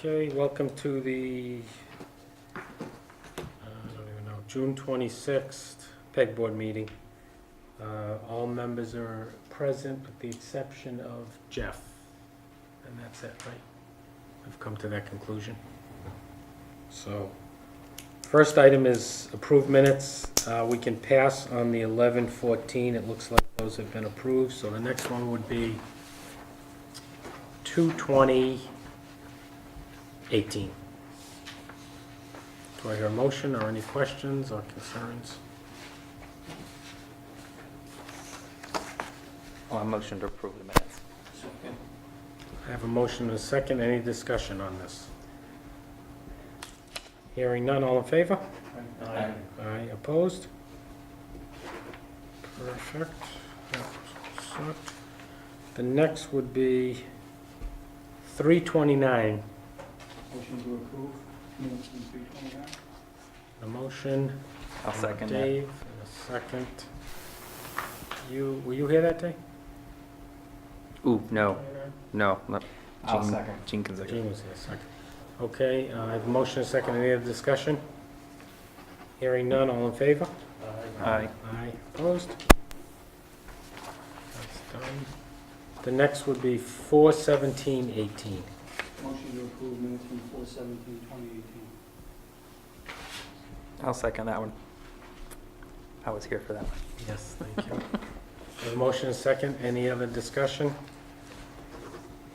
Okay, welcome to the, I don't even know, June 26th PEG Board meeting. All members are present with the exception of Jeff. And that's it, right? I've come to that conclusion. So, first item is approved minutes. We can pass on the 11/14. It looks like those have been approved. So the next one would be 2/20/18. Do I hear a motion or any questions or concerns? Oh, I motion to approve the minutes. I have a motion and a second. Any discussion on this? Hearing none, all in favor? Aye. Aye, opposed? Perfect. So, the next would be 3/29. Motion to approve, minutes from 3:29. A motion. I'll from second that. Dave, and a second. Were you here that day? Ooh, no, not I'll Gene. second. Gene can second. Gene was here, second. Okay, I have a motion and a second. Any other discussion? Hearing none, all in favor? Aye. Aye, opposed? That's done. The next would be 4/17/18. Motion to approve minutes from 4/17/2018. I'll second that one. I was here for that one. Yes, thank you. I have a motion and a second. Any other discussion?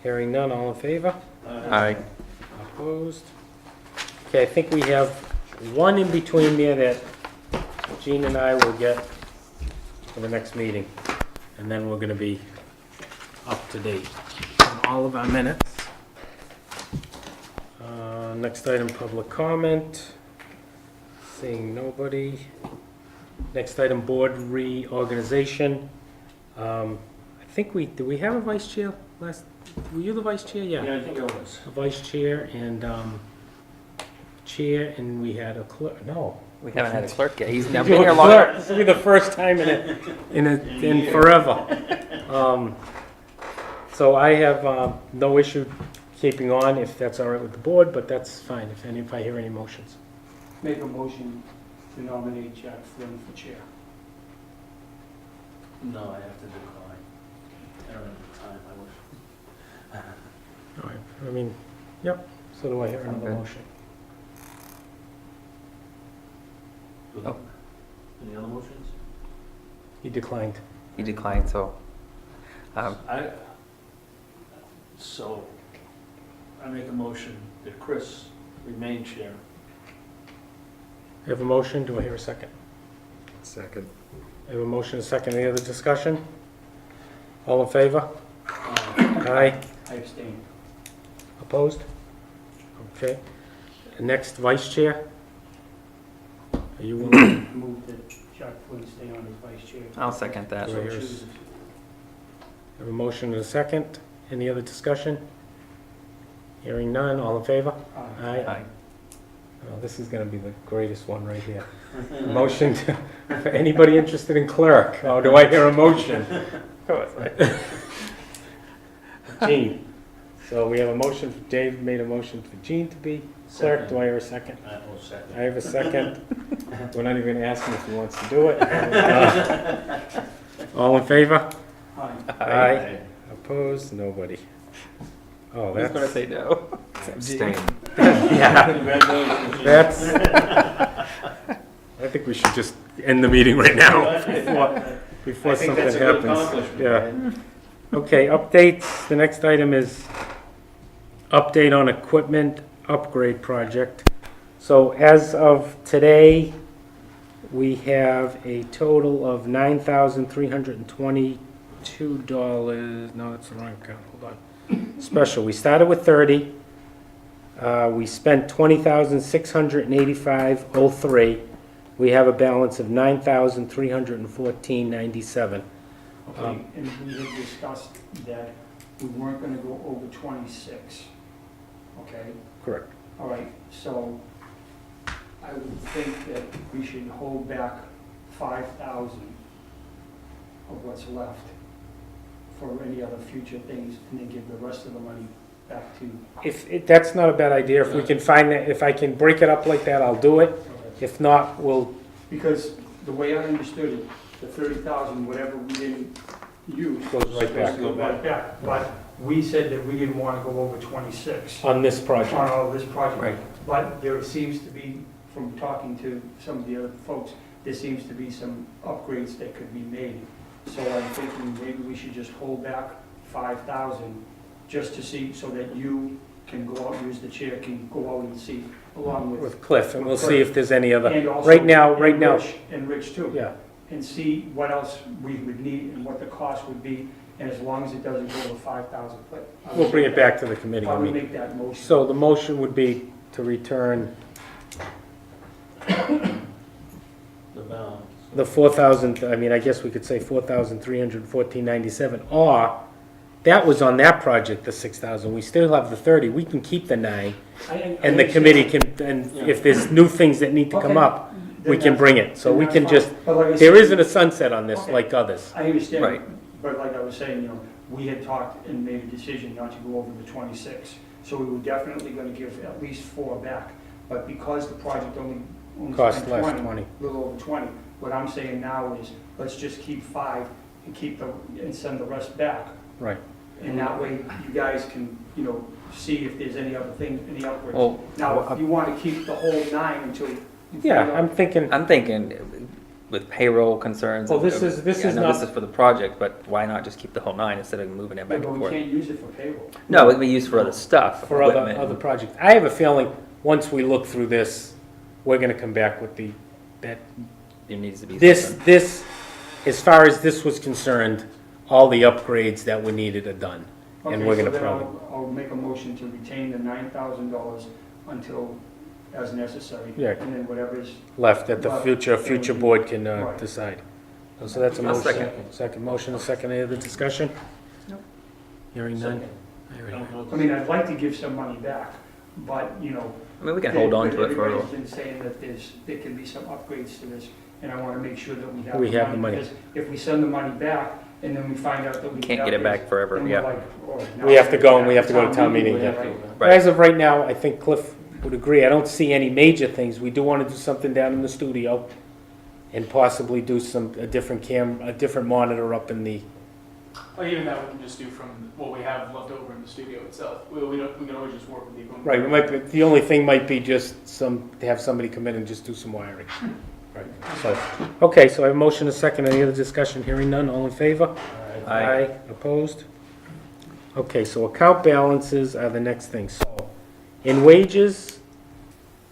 Hearing none, all in favor? Aye. Opposed? Okay, I think we have one in between there that Gene and I will get for the next meeting. And then we're gonna be up to date on all of our minutes. Next item, public comment. Seeing nobody. Next item, board reorganization. I think did we have a vice chair last, were you the vice chair? Yeah. I think it was. A vice chair and, chair, and we had a clerk, no. We haven't had a clerk yet. He's now You're been here a longer. clerk. This will be the first time in forever. So I have, no issue keeping on if that's all right with the board, but that's fine if I hear any motions. Make a motion to nominate Jack Flynn for chair. No, I have to decline. I don't have the time, I wish. All right, I mean, yep, so do I hear another Okay. motion? Oh. Any other motions? He declined. He declined, so. So, I make a motion that Chris remain chair. I have a motion, do I hear a second? Second. I have a motion, a second, any other discussion? All in favor? Aye. I abstain. Opposed? Okay. Next, vice chair? Are you willing? Move that Jack Flynn stay on as vice chair. I'll second that. Do I So hear a choose. I have a motion and a second. Any other discussion? Hearing none, all in favor? Aye. Aye. Oh, this is gonna be the greatest one right here. Motion for anybody interested in clerk. Oh, do I hear a motion? Gene. So we have a motion, Dave made a motion for Gene to be clerk. Do I hear a second? I will second. I have a second. We're not even gonna ask him if he wants to do it. All in favor? Aye. Aye. Opposed? Nobody. Oh, Who's gonna that's, say no? Abstain. yeah, Congratulations. that's, I think we should just end the meeting right now before I think something that's a good happens. accomplishment, Yeah. man. Okay, updates. The next item is update on equipment upgrade project. So as of today, we have a total of $9,322. No, that's the wrong account. Hold on. Special. We started with 30. We spent $20,685.03. We have a balance of $9,314.97. Okay, and we had discussed that we weren't gonna go over 26, okay? Correct. All right, so I would think that we should hold back 5,000 of what's left for any other future things, and then give the rest of the money back to. That's not a bad idea. If we can find that, if I can break it up like that, I'll do it. If not, we'll, Because the way I understood it, the 30,000, whatever we didn't use. Goes right was back. to go back. But we said that we didn't want to go over 26 on this on project. all this project. Right. But there seems to be, from talking to some of the other folks, there seems to be some upgrades that could be made. So I'm thinking maybe we should just hold back 5,000 just to see, so that you can go out, use the chair, can go out and see along with. With Cliff, and we'll see if there's any other, And also- right now, And Rich too. yeah. And see what else we would need and what the cost would be, and as long as it doesn't go over 5,000. But I would We'll bring it make back to the committee. that- I I would mean. make that motion. So the motion would be to return The balance. the 4,000, I mean, I guess we could say 4,314.97, or that was on that project, the 6,000. We still have the 30. We can keep the 9, and the committee can, and if there's new things that need to come Okay. up, we can bring it. So then we that's can fine. just, But like I there said- isn't a sunset on this Okay. like others. I understand, Right. but like I was saying, we had talked and made a decision not to go over the 26. So we were definitely gonna give at least 4 back. But because the project only Cost spent less 20, 20. a little over 20, what I'm saying now is, let's just keep 5 and and send the rest back. Right. And that way, you guys can, see if there's any other things, any upgrades. Well, Now, if you wanna keep the whole 9 until you Yeah, find I'm out- thinking, I'm thinking with payroll concerns. Well, this is I know not- this is for the project, but why not just keep the whole 9 instead of moving it Yeah, back but and we forth? can't use it for payroll. No, it can be used for other stuff. for other equipment. projects. I have a feeling, once we look through this, we're gonna come back with that There needs to be something. this, as far as this was concerned, all the upgrades that were needed are done. And Okay, we're so gonna then probably- I'll make a motion to retain the $9,000 until, as necessary. Yeah. And then whatever's, Left that the Right. future board can Right. decide. So that's a I'll motion. second. Second motion, a second, any other discussion? Nope. Hearing none? Second. I mean, I'd like to give some money back, but, I mean, we can hold on to it for a little. Everybody's been saying that there can be some upgrades to this, and I want to make sure that we have We have the money. Because if we send the money back, and then we find out that we Can't get it back forever, then we're yeah. like, oh, now We have to go and we it's have to go to town meeting, we have yeah. to- Right. As of right now, I think Cliff would agree, I don't see any major things. We do want to do something down in the studio and possibly do a different monitor up in the, Or even that we can just do from what we have left over in the studio itself. We can always just work with the equipment. right, we might, the only thing might be just to have somebody come in and just do some wiring. Right, so, okay, so I have a motion, a second, any other discussion, hearing none, all in favor? Aye. Opposed? Okay, so account balances are the next thing. So, in wages,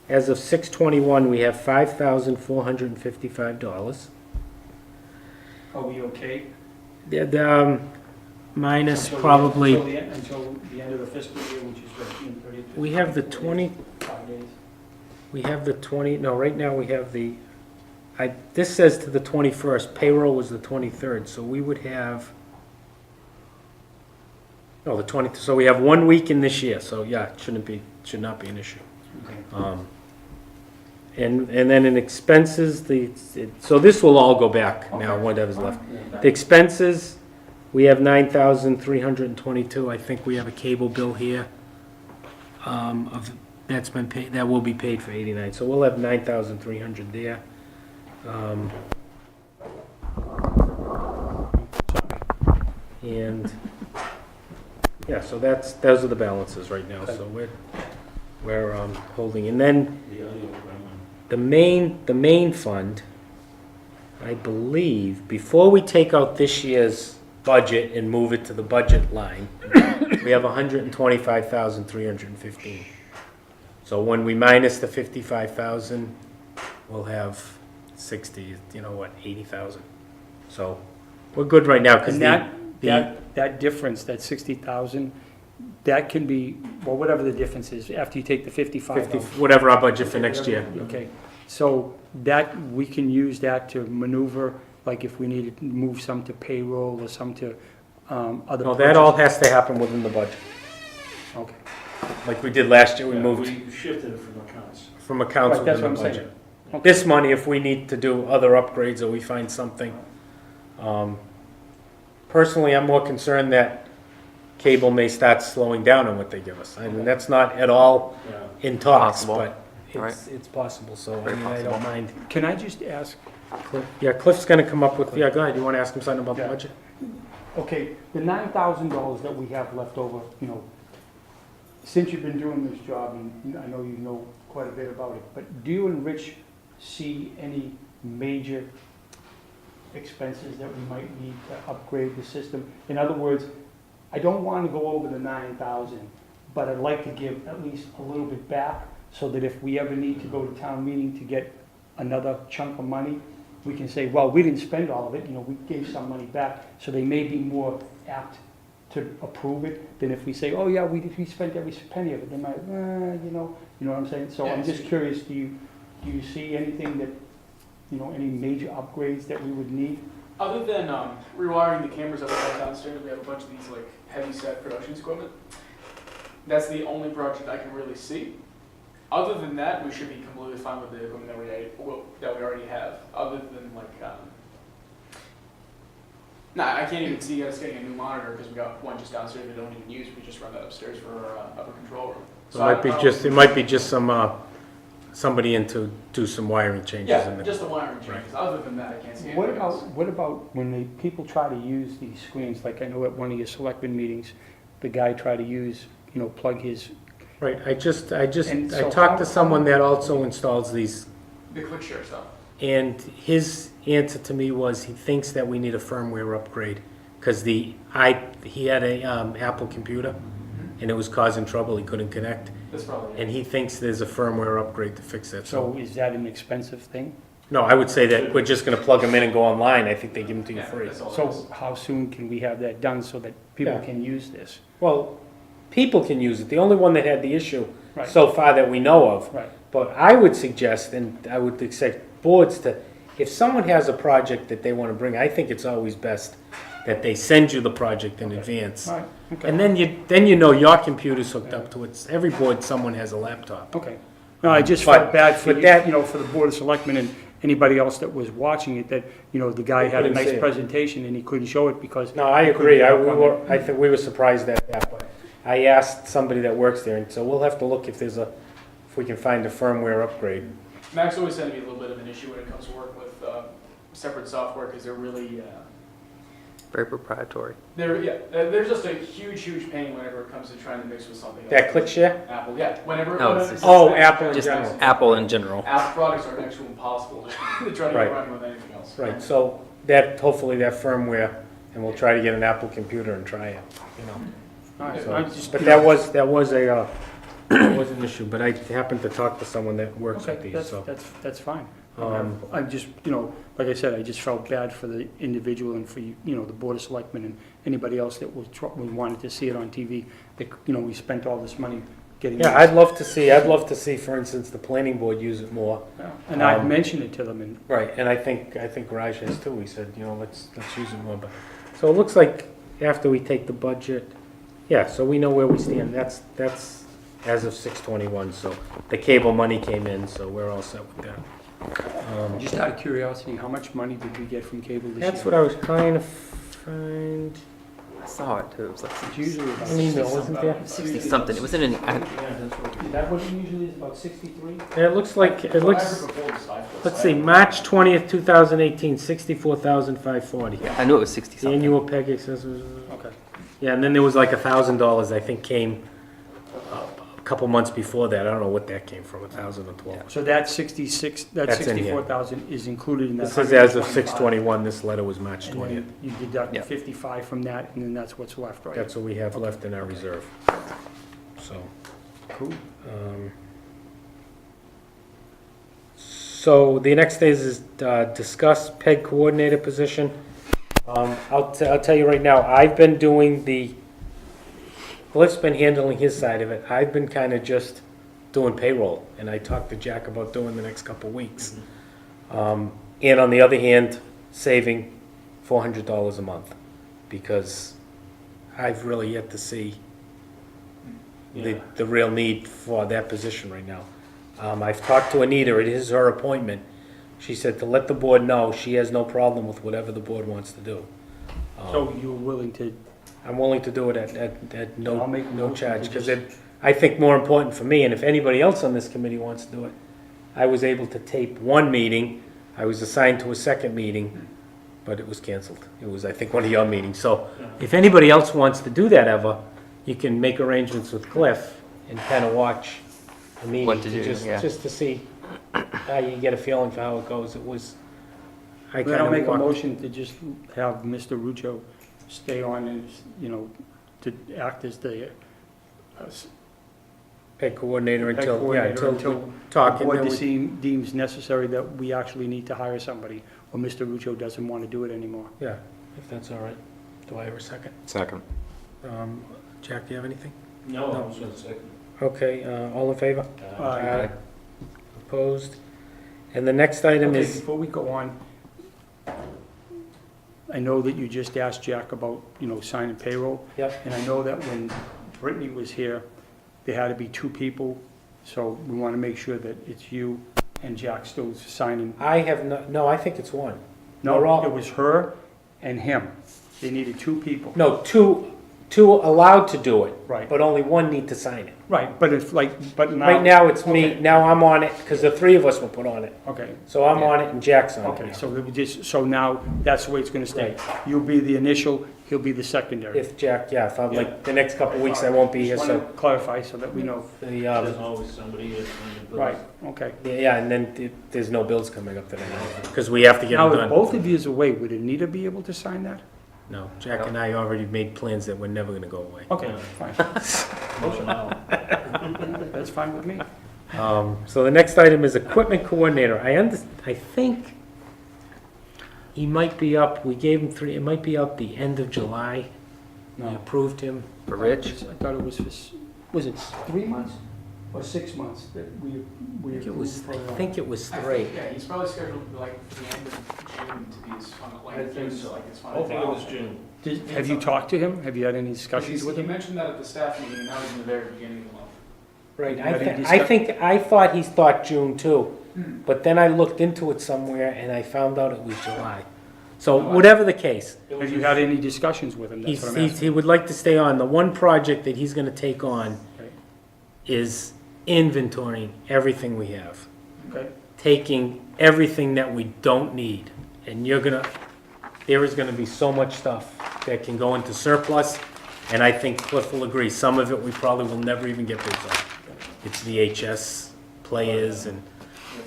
as of 6/21, we have $5,455. Are we okay? Minus Until the- probably, Until the end of the fiscal year, which is June 30th. we have the 20, 5 days. we have the 20, no, right now we have this says to the 21st, payroll was the 23rd, so we would have, no, the 20th, so we have 1 week in this year, so yeah, it should not be an issue. Okay. And then in expenses, so this will all go back now, Okay. whatever's left. Yeah. The expenses, we have 9,322, I think we have a cable bill here, that's been paid, that will be paid for 89, so we'll have 9,300 there. And, yeah, so those are the balances right now, so we're holding, and then The audio program. the main fund, I believe, before we take out this year's budget and move it to the budget line, we have 125,315. So when we minus the 55,000, we'll have 80,000. So we're good right now, because And that difference, that 60,000, that can be, well, whatever the difference is, after you take the 55 out. whatever our budget for next year. Okay, so that, we can use that to maneuver, like if we needed to move some to payroll or some to other. No, that all has to happen within the budget. Okay, Like we did last year, we Yeah, moved We shifted it from accounts. from accounts Right, that's within the what I'm budget. saying. This money, if we need to do other upgrades or we find something. Personally, I'm more concerned that cable may start slowing down on what they give us. I mean, that's not at all Yeah. in talks, Possible. but it's possible, so I Very mean, I don't possible. mind. Can I just ask, Cliff, yeah, Cliff's gonna come up with, yeah, go ahead, you wanna ask him something about the Yeah. budget? okay, the $9,000 that we have left over, you know, since you've been doing this job, and I know you know quite a bit about it, but do you and Rich see any major expenses that we might need to upgrade the system? In other words, I don't want to go over the 9,000, but I'd like to give at least a little bit back, so that if we ever need to go to town meeting to get another chunk of money, we can say, well, we didn't spend all of it, you know, we gave some money back, so they may be more apt to approve it than if we say, oh, yeah, we spent every penny of it. They might, you know what I'm saying? So I'm just curious, do you see anything that, you know, any major upgrades that we would need? Other than rewiring the cameras that we have downstairs, we have a bunch of these like heavy set production equipment. That's the only project I can really see. Other than that, we should be completely fine with the equipment that we already have. Other than like, I can't even see us getting a new monitor because we got one just downstairs we don't even use. We just run that upstairs for our upper control room. It might be just some, somebody in to do some wiring changes in Yeah, the. just the wiring changes. Other than that, I can't see What anything else. about when people try to use these screens, like I know at one of your selectmen meetings, the guy tried to use, you know, plug his, Right, I And so talked how- to someone that also installs these, The quick share stuff. and his answer to me was he thinks that we need a firmware upgrade, because he had a Apple computer, and it was causing trouble, he couldn't connect, That's probably it. and he thinks there's a firmware upgrade to fix that, so is that an expensive thing? No, I would say that we're just gonna plug them in and go online, I think they give them to you Yeah, free. that's all it So is. how soon can we have that done so that people Yeah. can use this? Well, people can use it, the only one that had the issue Right. so far that we know of. Right. But I would suggest, and I would expect boards to, if someone has a project that they want to bring, I think it's always best that they send you the project in advance. All right, okay. And then you know your computer's hooked up to it. Every board, someone has a laptop. Okay. No, I just But- felt bad for, but that- you know, for the Board of Selectmen and anybody else that was watching it, that, you know, the guy They had a couldn't see nice it. presentation and he couldn't show it because. No, I he couldn't agree. get up on it. I think we were surprised at that, but I asked somebody that works there, and so we'll have to look if we can find a firmware upgrade. Max always said to be a little bit of an issue when it comes to work with separate software because they're really, Very proprietary. they're just a huge pain whenever it comes to trying to mix with something else. That ClickShare? Apple, yeah. Whenever. No, whenever it's just- Oh, Apple in Just general. Apple in general. Apple products are next to impossible to try to Right. get running with anything else. Right, so that, hopefully that firmware, and we'll try to get an Apple computer and try it, you know. All right, So- I'm just, But you know, that was an issue, but I happened to talk to someone that works with Okay, these, so. that's fine. Um, I'm just, you know, like I said, I just felt bad for the individual and for, you know, the Board of Selectmen and anybody else that wanted to see it on TV. That, you know, we spent all this money getting. Yeah, I'd love to see, for instance, the planning board use it more. Yeah, and I'd Um, mentioned it to them and, Right, and I think Raj has too, he said, you know, let's use it more, but, so it looks like after we take the budget, yeah, so we know where we stand, that's as of 6/21, so the cable money came in, so we're all set with that. just out of curiosity, how much money did we get from cable this year? That's what I was trying to find. I saw it too. It was like It's usually about An email, wasn't there? 60 something. It was in an. Is that what it usually is, about 63? It looks like, it looks, let's see, March 20th, 2018, 64,540. I knew it was 60 The something. annual PEG accessories, Okay. yeah, and then there was like $1,000, I think, came a couple months before that, I don't know what that came from, 1,000 or 12. So that 66, that That's in here. 64,000 is included in that. This is as of 125. 6/21, this letter was March And 20th. then you deduct Yeah. 55 from that, and then that's what's left, right? That's what we have left in our reserve, so. Cool. So the next is discuss PEG coordinator position. I'll tell you right now, I've been doing Cliff's been handling his side of it. I've been kind of just doing payroll, and I talked to Jack about doing the next couple weeks. And on the other hand, saving $400 a month, because I've really yet to see the real need for that position right now. I've talked to Anita, it is her appointment. She said to let the board know she has no problem with whatever the board wants to do. So you're willing to I'm willing to do it at I'll no, make a no motion charge, to because just- I think more important for me, and if anybody else on this committee wants to do it, I was able to tape one meeting, I was assigned to a second meeting, but it was canceled. It was, I think, one of your meetings, so if anybody else wants to do that ever, you can make arrangements with Cliff and kind of watch a meeting. What to do, just, yeah. just to see how you get a feeling for how it goes. It was, I Then I'll kind make a of, motion to just have Mr. Ruccio stay on and, you know, to act as the head coordinator head until, yeah, coordinator until until talk. the and board then we- deems necessary that we actually need to hire somebody, or Mr. Ruccio doesn't want to do it anymore. Yeah, if that's all right. Do I have a second? Second. Jack, do you have anything? No, No. I was gonna second. Okay, all in favor? Aye. Opposed? And the next item Okay, is, before we go on, I know that you just asked Jack about, you know, signing payroll. Yep. And I know that when Brittany was here, there had to be two people, so we want to make sure that it's you and Jack still signing. I have no, I think it's one. We're No, all- it was her and him. They needed two people. No, two allowed to do it, Right, but only one need to sign it. right, but it's like, but now. Right now, it's me, Okay. now I'm on it, because the three of us were put on it. Okay, So I'm on it and Jack's on it okay, now. so we just, so now, that's the way it's gonna stay. You'll be the initial, he'll be the secondary. If Jack, yeah, if I'm Yeah. like, the next couple of weeks I won't be here, Just so wanna clarify so that we know. the, There's always somebody that's on the bill. Right, okay. yeah, and then there's no bills coming up today, because we have to get them Now, if done. both of you is away, would Anita be able to sign that? No, Jack and I already made plans that we're never gonna go away. Okay, Yeah. fine. Motion now. That's fine with me. So the next item is equipment coordinator. I think he might be up, we gave him three, it might be up the end of July. We No. approved him. For Rich? I thought it was for, was it 3 months or 6 months that we I think it was, approved for? I think it was I three. think, yeah, he's probably scheduled like the end of June to be his final, like, I think so. like his I final. think it was June. Have you talked to him? Have you had any discussions with He him? mentioned that at the staff meeting, and that was in the very beginning of the month. Right, Have you I thought he thought June too, Hmm. but then I looked into it somewhere and I found out it was July. So whatever the case, It was Have you had any discussions with him? That's he's, what I'm asking. he would like to stay on. The one project that he's gonna take on Okay. is inventorying everything we have. Okay, Taking everything that we don't need, and there is gonna be so much stuff that can go into surplus, and I think Cliff will agree, some of it we probably will never even get bids on. It's VHS players, and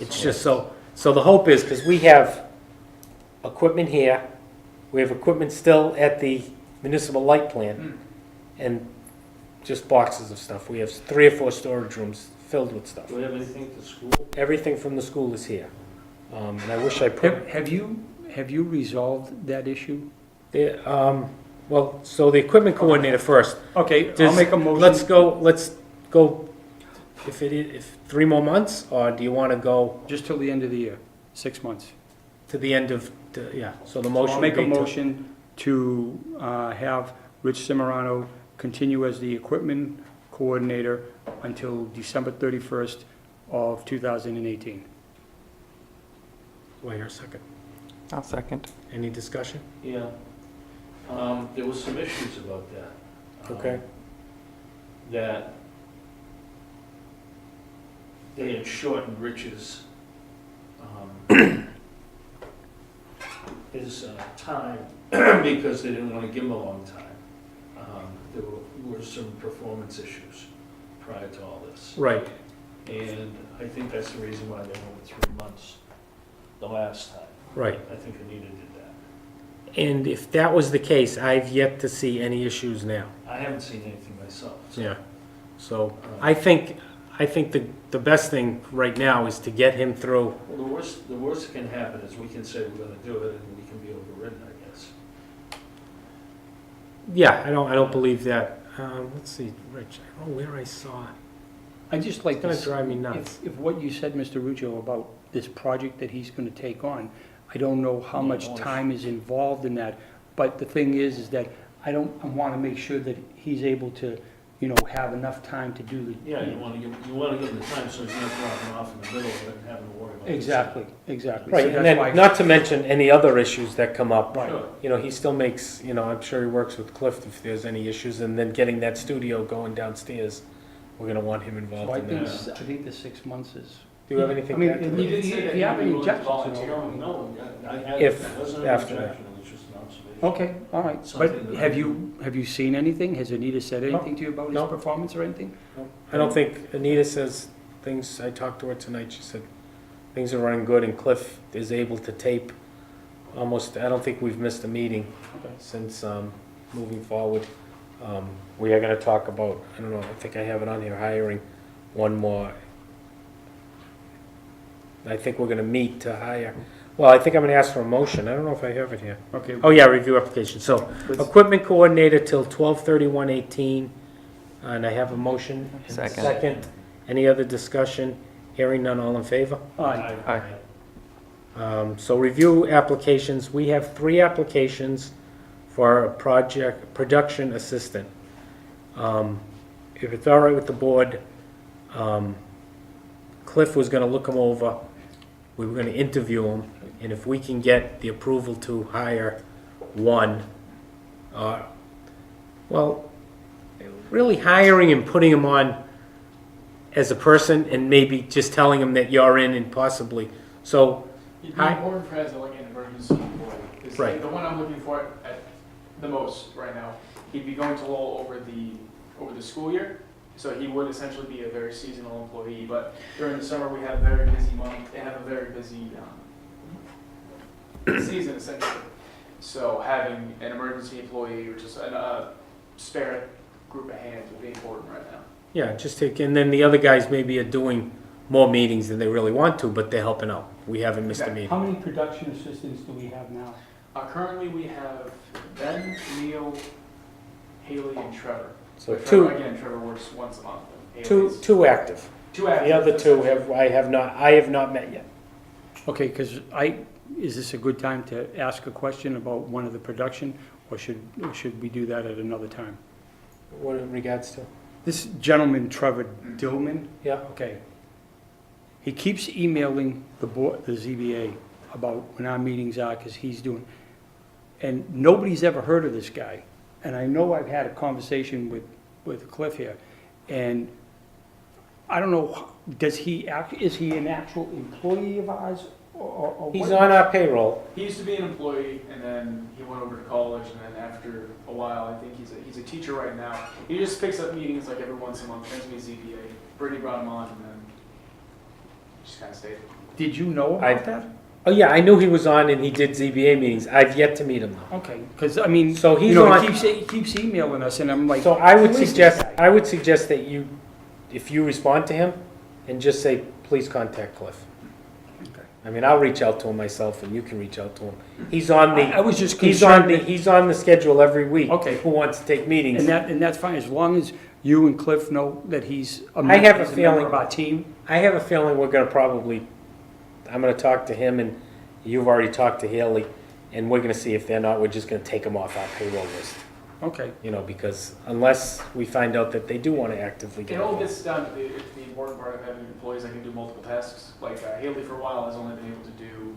it's just so the hope is, because we have equipment here, we have equipment still at the municipal light plant, Hmm. and just boxes of stuff. We have 3 or 4 storage rooms filled with stuff. Do we have anything to school? Everything from the school is here. And I wish I put, have you resolved that issue? well, so the equipment coordinator first. Okay, I'll Does- make a motion. Let's go, if 3 more months, or do you want to go Just till the end of the year, 6 months. to the end of, yeah, so the So motion I'll would make a be to. motion to have Rich Cimarano continue as the equipment coordinator until December 31st of 2018. Do I hear a second? I'll second. Any discussion? Yeah. There was some issues about that. Okay. That they had shortened Rich's, his time because they didn't want to give him a long time. There were some performance issues prior to all this. Right. And I think that's the reason why they went with 3 months the last time. Right. I think Anita did that. And if that was the case, I've yet to see any issues now. I haven't seen anything myself. So, Yeah. So I think the best thing right now is to get him through. Well, the worst that can happen is we can say we're gonna do it and we can be overridden, I guess. Yeah, I don't believe that. Let's see, Rich, I don't know where I saw. I just like It's gonna to, drive me nuts. if what you said, Mr. Ruccio, about this project that he's gonna take on, I don't know how Yeah, much well, time is involved in that, but the thing is that I wanna make sure that he's able to, have enough time to do the. Yeah, you wanna give them the time so he's not dropping off in the middle of it and having to worry about it. Exactly. So Right, and that's why- then, not to mention any other issues that come up. Right. Sure. You know, he still makes, I'm sure he works with Cliff if there's any issues, and then getting that studio going downstairs, we're gonna want him So involved I in think, that. I think the 6 months is. Do you have anything I mean, to add to it- that? He did say that If he'd you have be any willing to objections, volunteer. No, I had, If, it wasn't an after objection, it was just an observation. Okay, all right. Something But that have I you seen anything? Has Anita said No. anything to you about his No. performance or anything? I don't think, Anita says things, I talked to her tonight, she said things are running good, and Cliff is able to tape almost, I don't think we've missed a meeting Okay. since, moving forward. We are gonna talk about, I don't know, I think I have it on here, hiring one more. I think we're gonna meet to hire, well, I think I'm gonna ask for a motion, I don't know if I have it here. Okay. Oh, yeah, review application, so, equipment coordinator till 12/31/18, and I have a motion. and a Second. Second, any other discussion? Hearing none, all in favor? Aye. Aye. So review applications, we have 3 applications for a production assistant. If it's all right with the board, Cliff was gonna look them over, we were gonna interview them, and if we can get the approval to hire one, well, really hiring and putting him on as a person, and maybe just telling him that you're in and possibly, so, It'd be Hi. important for as like an emergency employee. 'Cause Right. The one I'm looking for at the most right now, he'd be going to Lowell over the school year. So he would essentially be a very seasonal employee, but during the summer, we have a very busy month, and have a very busy, season essentially. So having an emergency employee or just a spare group of hands would be important right now. yeah, just take, and then the other guys maybe are doing more meetings than they really want to, but they're helping out. We haven't missed a Okay. meeting. How many production assistants do we have now? Currently, we have Ben, Neil, Haley, and Trevor. So Trevor, again, Trevor works once a month. and Haley's- two active. Two active. The other 2 I have not met yet. Okay, because is this a good time to ask a question about one of the production, or should we do that at another time? What in regards to? This gentleman, Trevor Dillman, Yeah, okay, he keeps emailing the board, the ZBA, about when our meetings are, because he's doing, and nobody's ever heard of this guy. And I know I've had a conversation with Cliff here, and I don't know, is he an actual employee of ours, or he's what? on our payroll. He used to be an employee, and then he went over to college, and then after a while, I think he's a teacher right now. He just picks up meetings like every once a month, brings me ZBA. Brittany brought him on, and then just kind of stayed. Did you know I- about that? Oh, yeah, I knew he was on and he did ZBA meetings. I've yet to meet him though. Okay, because, I mean, So he's you know, on- he keeps emailing us, and I'm like, So I would who is this suggest, guy? that you, if you respond to him, and just say, please contact Cliff. Okay. I mean, I'll reach out to him myself and you can reach out to him. He's on I the, was just he's on concerned, he's on the schedule every week. Okay. Who wants to take meetings? and that's fine, as long as you and Cliff know that he's a I have a he's member feeling- of our team. I have a feeling we're gonna probably, I'm gonna talk to him and you've already talked to Haley, and we're gonna see if they're not, we're just gonna take them off our payroll list. Okay, Because unless we find out that they do wanna actively It get all involved. gets down to the important part of having employees that can do multiple tasks. Like Haley for a while has only been able to do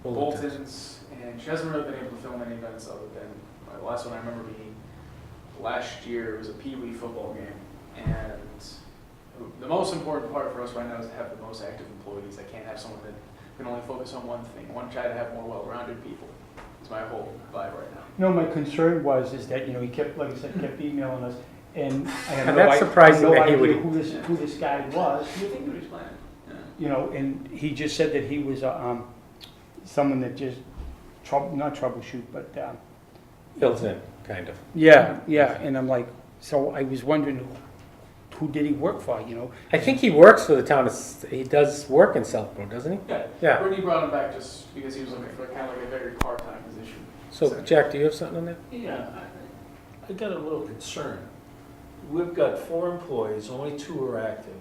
Bulletins. bulletins, and she hasn't really been able to film any events other than, the last one I remember being last year, it was a Pee Wee football game. And the most important part for us right now is to have the most active employees. I can't have someone that can only focus on one thing. I want to try to have more well-rounded people. It's my whole vibe right now. no, my concern is that, he kept, like I said, kept emailing us, and I have And no that's I- surprising no that he idea would- who this guy was, You think what he's planning? and he just said that he was, someone that just not troubleshoot, but, Fills in, kind of. yeah, and I'm like, so I was wondering, who did he work for, I think he works for the town, he does work in Southborough, doesn't he? Yeah. Yeah. Brittany brought him back just because he was looking for kind of like a very part-time position. So, Jack, do you have something on that? Yeah, I got a little concerned. We've got 4 employees, only 2 are active.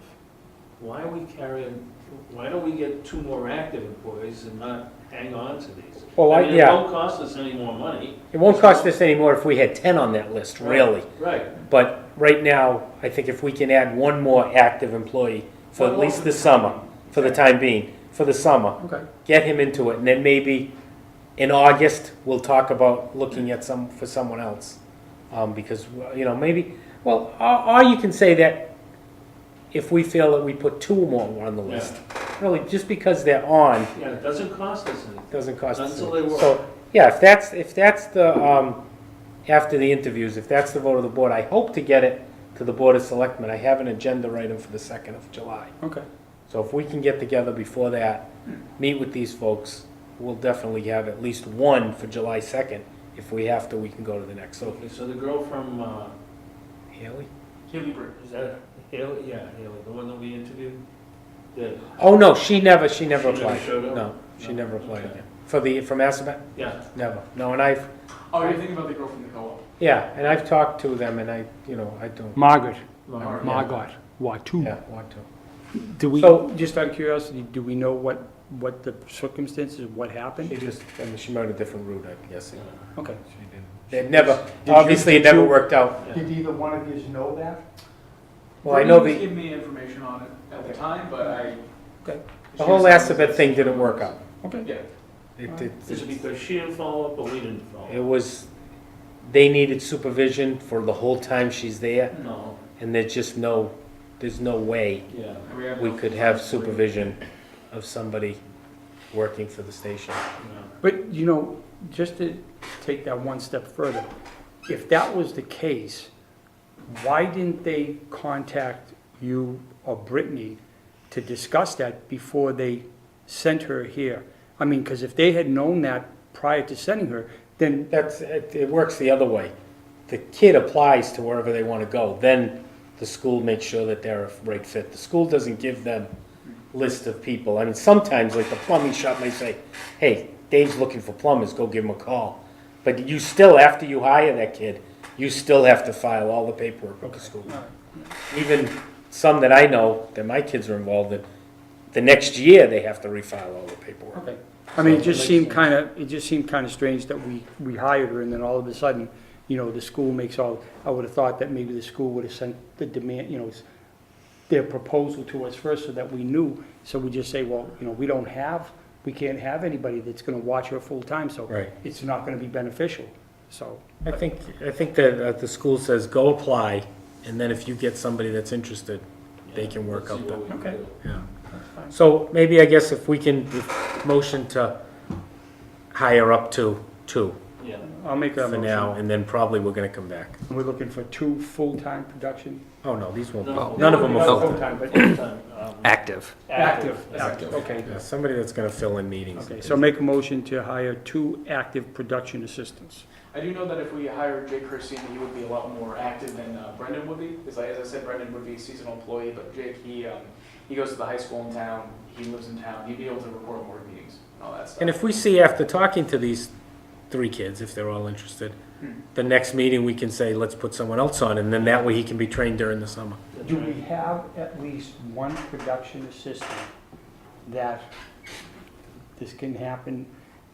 Why don't we get 2 more active employees and not hang on to these? Well, I mean, it yeah, won't cost us any more money. it won't cost us any more if we had 10 on that list, really. Right. But right now, I think if we can add one more active employee for at least the summer, for the time being, for the summer, Okay. get him into it, and then maybe in August, we'll talk about looking at for someone else. Because, you know, maybe, well, or you can say that if we feel that we put two more on the list, really, just because they're on, Yeah, it doesn't cost us anything. doesn't cost us. Until they work. So, yeah, if that's the, after the interviews, if that's the vote of the board, I hope to get it to the Board of Selectmen. I have an agenda item for the 2nd of July. Okay. So if we can get together before that, meet with these folks, we'll definitely have at least one for July 2nd. If we have to, we can go to the next. So, Okay, so the girl from, Haley? Haley Britt. is that Haley? Yeah, Haley, the one that we interviewed? The- Oh, no, she never She never applied. showed up? No, she No? never applied Okay. again. From Assabet? Yeah. Never. No, and I've, Oh, you're thinking about the girl from the co-op. yeah, and I've talked to them and I don't, Margaret, Margaret. Margot, Watu. yeah, want to. Do we, So- just out of curiosity, do we know what the circumstances, what happened? She went a different route, I'm guessing. Okay. She didn't. It never, you- obviously it did never you- worked out. Yeah. Did either one of you know that? Well, I know Brittany the, gave me information on it at the time, but I. Okay. the whole Assabet thing didn't work out. Okay. Yeah. Is it because she didn't follow up or we didn't follow It up? was, they needed supervision for the whole time she's there, No, and there's no way yeah. we could have supervision of somebody working for the station. Yeah. But, you know, just to take that one step further, if that was the case, why didn't they contact you or Brittany to discuss that before they sent her here? I mean, because if they had known that prior to sending her, then, It works the other way. The kid applies to wherever they want to go, then the school makes sure that they're a right fit. The school doesn't give them list of people. I mean, sometimes, like the plumbing shop may say, hey, Dave's looking for plumbers, go give him a call. But you still, after you hire that kid, you still have to file all the paperwork with the school. Even some that I know, that my kids are involved in, the next year, they have to refile all the paperwork. okay. I mean, it So just it seemed makes kind of strange that we hired her and then all of a sudden, you know, the school makes all, I would have thought that maybe the school would have sent the demand, you know, their proposal to us first so that we knew. So we just say, well, you know, we can't have anybody that's gonna watch her full-time, so Right. it's not gonna be beneficial, so. I think that the school says, go apply, and then if you get somebody that's interested, they can work Let's out see the, what we can Okay. do. yeah. That's fine. So maybe, I guess, if we can motion to hire up to two Yeah. I'll make that for motion. now, and then probably we're gonna come back. We're looking for 2 full-time production. Oh, no, these won't, No. none of them Not are full. full-time, but Full-time, Active. active, Active. okay. Yeah, somebody that's gonna fill in meetings. Okay, so make a motion to hire 2 active production assistants. I do know that if we hired Jake Christine, he would be a lot more active than Brendan would be. Because as I said, Brendan would be a seasonal employee, but Jake, he goes to the high school in town, he lives in town, he'd be able to report on board meetings and all that stuff. And if we see after talking to these 3 kids, if they're all interested, the next meeting, we can say, let's put someone else on, and then that way he can be trained during the summer. That's Do right. we have at least one production assistant that this can happen,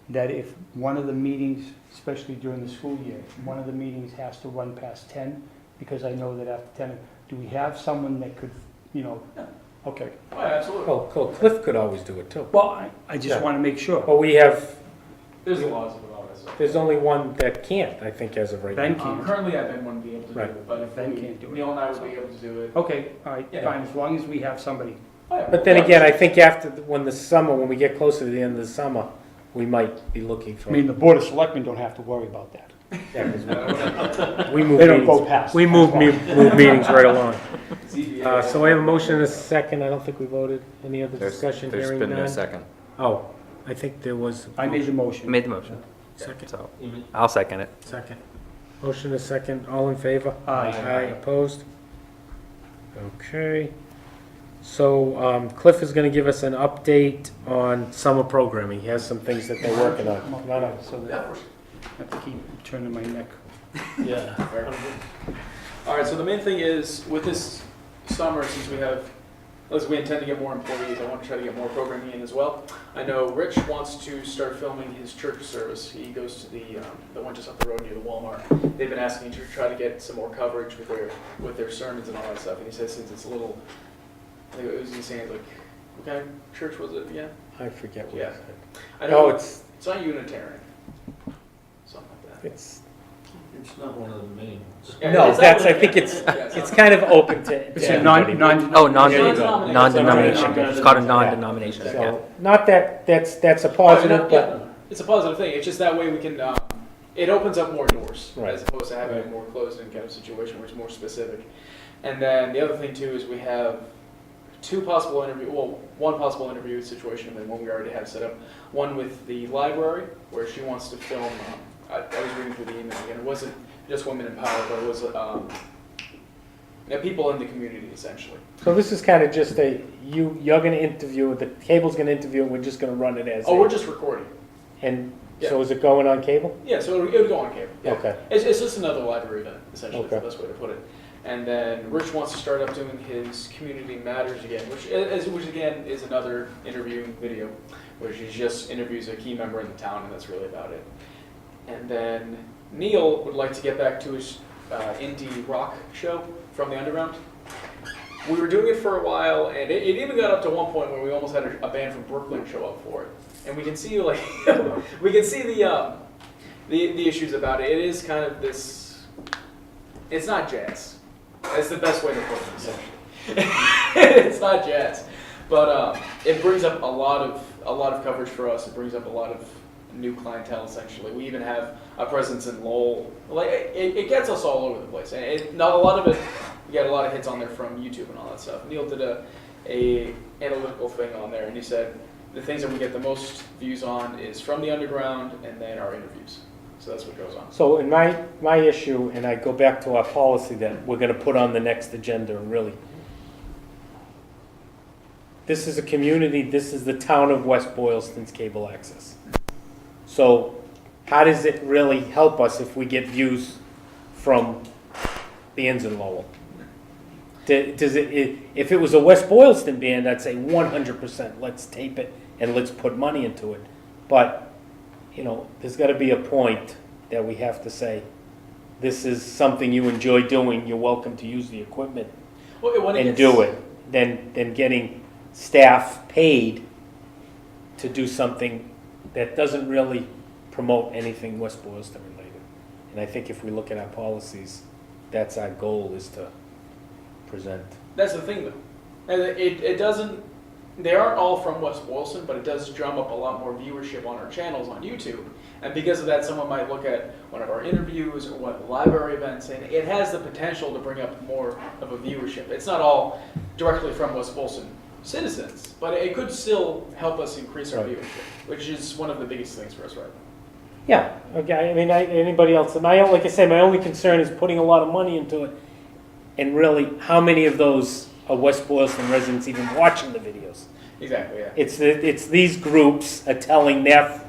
that if one of the meetings, especially during the school year, one of the meetings has to run past 10, because I know that after 10, do we have someone that could, you know, okay. Oh, yeah, absolutely. Oh, Cliff could always do it too. Well, I just Yeah. want to make sure. But we have, There's laws about it, so. there's only one that can't, I think, as of right Ben now. can't. Currently, Ben wouldn't be able to do Right. it, but if Ben we, can't do it. Neil and I would be able to do it. Okay, all right, Yeah. fine, as long as we have somebody. Oh, yeah. But then again, I think after, when we get closer to the end of the summer, we might be looking for. I mean, the Board of Selectmen don't have to worry about that. Yeah, 'cause we move They don't go meetings, past. we move meetings right along. ZBA. So we have a motion and a second, I don't think we voted, any other discussion, There's hearing been no none? second. Oh, I think there was. I made the motion. Made the motion, Second, so You mean- I'll second it. second. Motion and a second, all in favor? Aye. Aye, opposed? Okay. So Cliff is gonna give us an update on summer programming. He has some things that they're working on. Come up Come on up. here so that Yeah, of course. I have to keep turning my neck. Yeah. All right, so the main thing is, with this summer, since we have As we intend to get more employees, I want to try to get more programming in as well. I know Rich wants to start filming his church service. He goes to the one just up the road near the Walmart. They've been asking to try to get some more coverage with their sermons and all that stuff. And he says since it's a little, I think it was he saying like, what kind of church was it again? I forget what Yeah. it said. I know No, it's not Unitarian. Something like that. it's, It's not one of the main ones. Yeah, no, it's that's, not- I think it's Yeah, it's kind of open to It's to a non, everybody. non. Oh, There you go. non-denomination. It's called a Yeah. non-denomination, yeah. So, not that, that's a Oh, positive, no, but, yeah, it's a positive thing. It's just that way we can, it opens up more doors Right. as opposed to having a more closed-in kind of situation where it's more specific. And then the other thing too is we have one possible interview situation, and then one we already have set up. One with the library where she wants to film. I was reading through the email again. It wasn't just women in power, but it was people in the community essentially. so this is kind of just you're gonna interview, the cable's gonna interview, and we're just gonna run it as. Oh, a- we're just recording. And, so is it going on cable? Yeah, so it would go on cable. Yeah. Okay. It's just another library event, essentially, is the Okay. best way to put it. And then Rich wants to start up doing his Community Matters again, which again is another interviewing video, where he just interviews a key member in the town, and that's really about it. And then Neil would like to get back to his indie rock show from the underground. We were doing it for a while, and it even got up to one point where we almost had a band from Brooklyn show up for it. And we can see like we can see the issues about it. It is kind of this. It's not jazz. That's the best way to put it. Essentially, it's not jazz, but it brings up a lot of coverage for us. It brings up a lot of new clientele. Essentially, we even have a presence in Lowell. Like it gets us all over the place. And not a lot of it. We got a lot of hits on there from YouTube and all that stuff. Neil did a analytical thing on there, and he said the things that we get the most views on is from the underground and then our interviews. So that's what goes on. So in my issue, and I go back to our policy that we're gonna put on the next agenda, and really, this is a community, this is the town of West Boylston's cable access. So how does it really help us if we get views from the Inns in Lowell? Does it, if it was a West Boylston band, I'd say 100%, let's tape it and let's put money into it. But, there's gotta be a point that we have to say, this is something you enjoy doing, you're welcome to use the equipment Well, when and gets- do it, than getting staff paid to do something that doesn't really promote anything West Boylston related. And I think if we look at our policies, that's our goal, is to present. That's the thing, though. And it doesn't. They aren't all from West Boylston, but it does drum up a lot more viewership on our channels on YouTube. And because of that, someone might look at one of our interviews or one of the library events, and it has the potential to bring up more of a viewership. It's not all directly from West Boylston citizens, but it could still help us increase our Right. viewership, which is one of the biggest things for us right now. Yeah, okay, I mean, anybody else, like I say, my only concern is putting a lot of money into it, and really, how many of those are West Boylston residents even watching the videos? Exactly, yeah. It's these groups are telling their